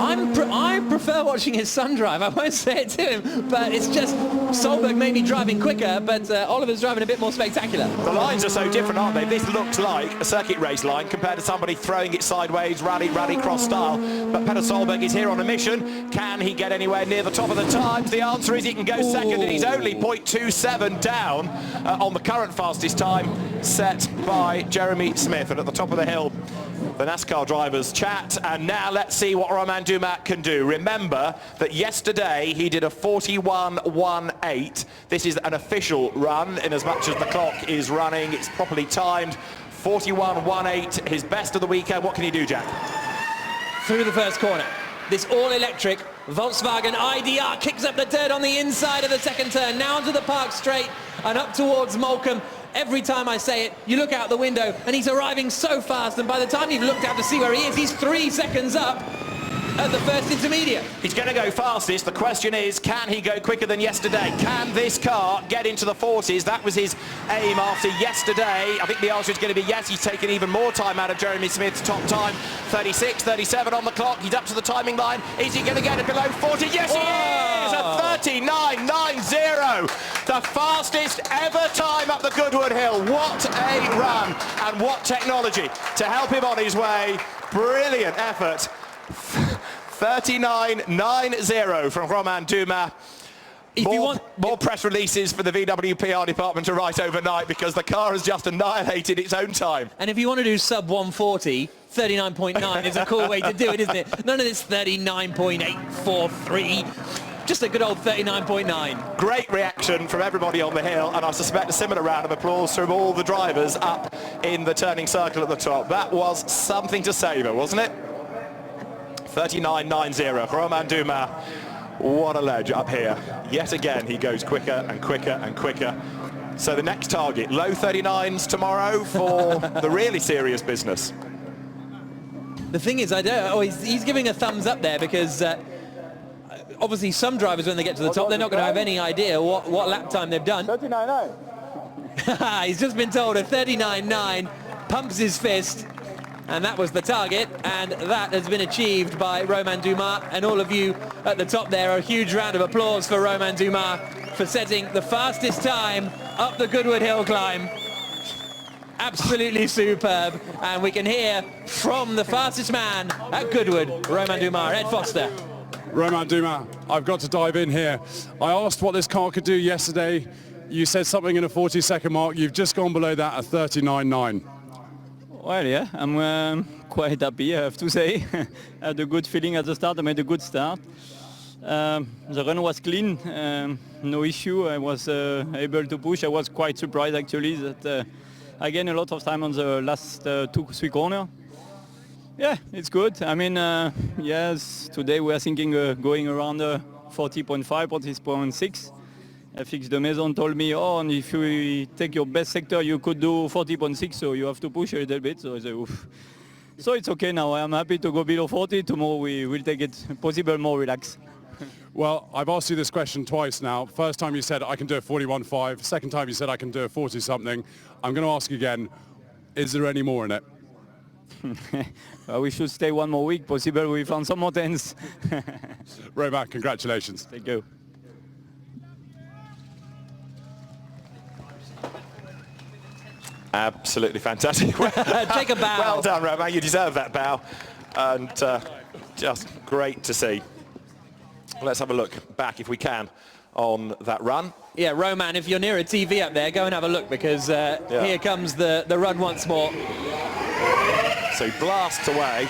I prefer watching his son drive. I won't say it to him, but it's just Solberg may be driving quicker, but Oliver's driving a bit more spectacular. The lines are so different, aren't they? This looks like a circuit race line compared to somebody throwing it sideways, rallycross style. But Petter Solberg is here on a mission. Can he get anywhere near the top of the times? The answer is he can go second, and he's only 0.27 down on the current fastest time set by Jeremy Smith. And at the top of the hill, the NASCAR drivers chat, and now let's see what Romain Dumas can do. Remember that yesterday he did a 41.18. This is an official run, in as much as the clock is running. It's properly timed. 41.18, his best of the weekend. What can he do, Jack? Through the first corner, this all-electric Volkswagen IDR kicks up the dirt on the inside of the second turn, now onto the Park Straight and up towards Morecambe. Every time I say it, you look out the window and he's arriving so fast, and by the time you've looked out to see where he is, he's 3 seconds up at the first intermediate. He's going to go fastest. The question is, can he go quicker than yesterday? Can this car get into the 40s? That was his aim after yesterday. I think the answer is going to be yes. He's taken even more time out of Jeremy Smith's top time. 36, 37 on the clock. He's up to the timing line. Is he going to get it below 40? Yes, he is! A 39.90. The fastest ever time up the Goodwood Hill. What a run and what technology to help him on his way. Brilliant effort. 39.90 from Romain Dumas. More press releases for the VW PR department to write overnight because the car has just annihilated its own time. And if you want to do sub 140, 39.9 is a cool way to do it, isn't it? None of this 39.843. Just a good old 39.9. Great reaction from everybody on the hill, and I suspect a similar round of applause from all the drivers up in the turning circle at the top. That was something to savour, wasn't it? 39.90 for Romain Dumas. What a ledge up here. Yet again, he goes quicker and quicker and quicker. So the next target, low 39s tomorrow for the really serious business. The thing is, he's giving a thumbs up there because obviously some drivers, when they get to the top, they're not going to have any idea what lap time they've done. 39.9. He's just been told a 39.9, pumps his fist, and that was the target, and that has been achieved by Romain Dumas. And all of you at the top there, a huge round of applause for Romain Dumas for setting the fastest time up the Goodwood Hill climb. Absolutely superb, and we can hear from the fastest man at Goodwood, Romain Dumas. Ed Foster. Romain Dumas, I've got to dive in here. I asked what this car could do yesterday. You said something in a 40-second mark. You've just gone below that at 39.9. Well, yeah, I'm quite happy, I have to say. I had a good feeling at the start. I made a good start. The run was clean, no issue. I was able to push. I was quite surprised, actually, that I gained a lot of time on the last 2-3 corners. Yeah, it's good. I mean, yes, today we are thinking going around 40.5, 40.6. Fix de Maison told me, oh, and if you take your best sector, you could do 40.6, so you have to push a little bit. So I said, oof. So it's okay now. I'm happy to go below 40. Tomorrow we will take it possible more relaxed. Well, I've asked you this question twice now. First time you said I can do a 41.5. Second time you said I can do a 40-something. I'm going to ask again, is there any more in it? Well, we should stay one more week, possible. We found some more tens. Romain, congratulations. Thank you. Absolutely fantastic. Take a bow. Well done, Romain. You deserve that bow. And just great to see. Let's have a look back, if we can, on that run. Yeah, Romain, if you're near a TV up there, go and have a look, because here comes the run once more. So he blasts away.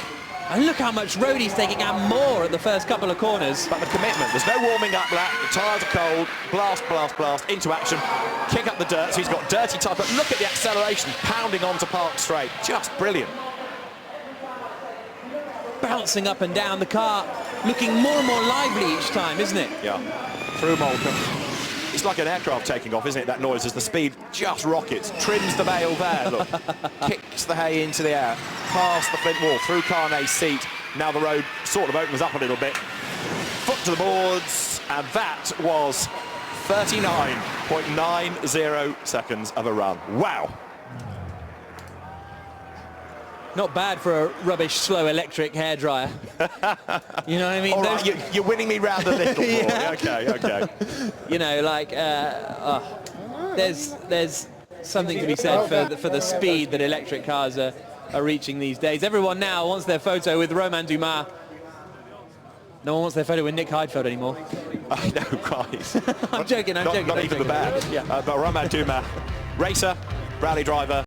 And look how much road he's taking, and more at the first couple of corners. But the commitment, there's no warming up lap, the tyres are cold, blast, blast, blast, into action, kick up the dirt, so he's got dirty tyre, but look at the acceleration, pounding onto Park Straight, just brilliant. Bouncing up and down, the car looking more and more lively each time, isn't it? Yeah, through Malcolm. It's like an aircraft taking off, isn't it, that noise, as the speed just rockets, trims the bale there, look, kicks the hay into the air, past the flint wall, through Carnet's seat. Now the road sort of opens up a little bit. Foot to the boards, and that was 39.90 seconds of a run. Wow. Not bad for a rubbish, slow electric hairdryer. You know what I mean? All right, you're winning me round a little more. Yeah. Okay. You know, like, there's something to be said for the speed that electric cars are reaching these days. Everyone now wants their photo with Romain Dumas. No one wants their photo with Nick Heidfeld anymore. I know, guys. I'm joking. Not even the band. Yeah. But Romain Dumas, racer, rally driver,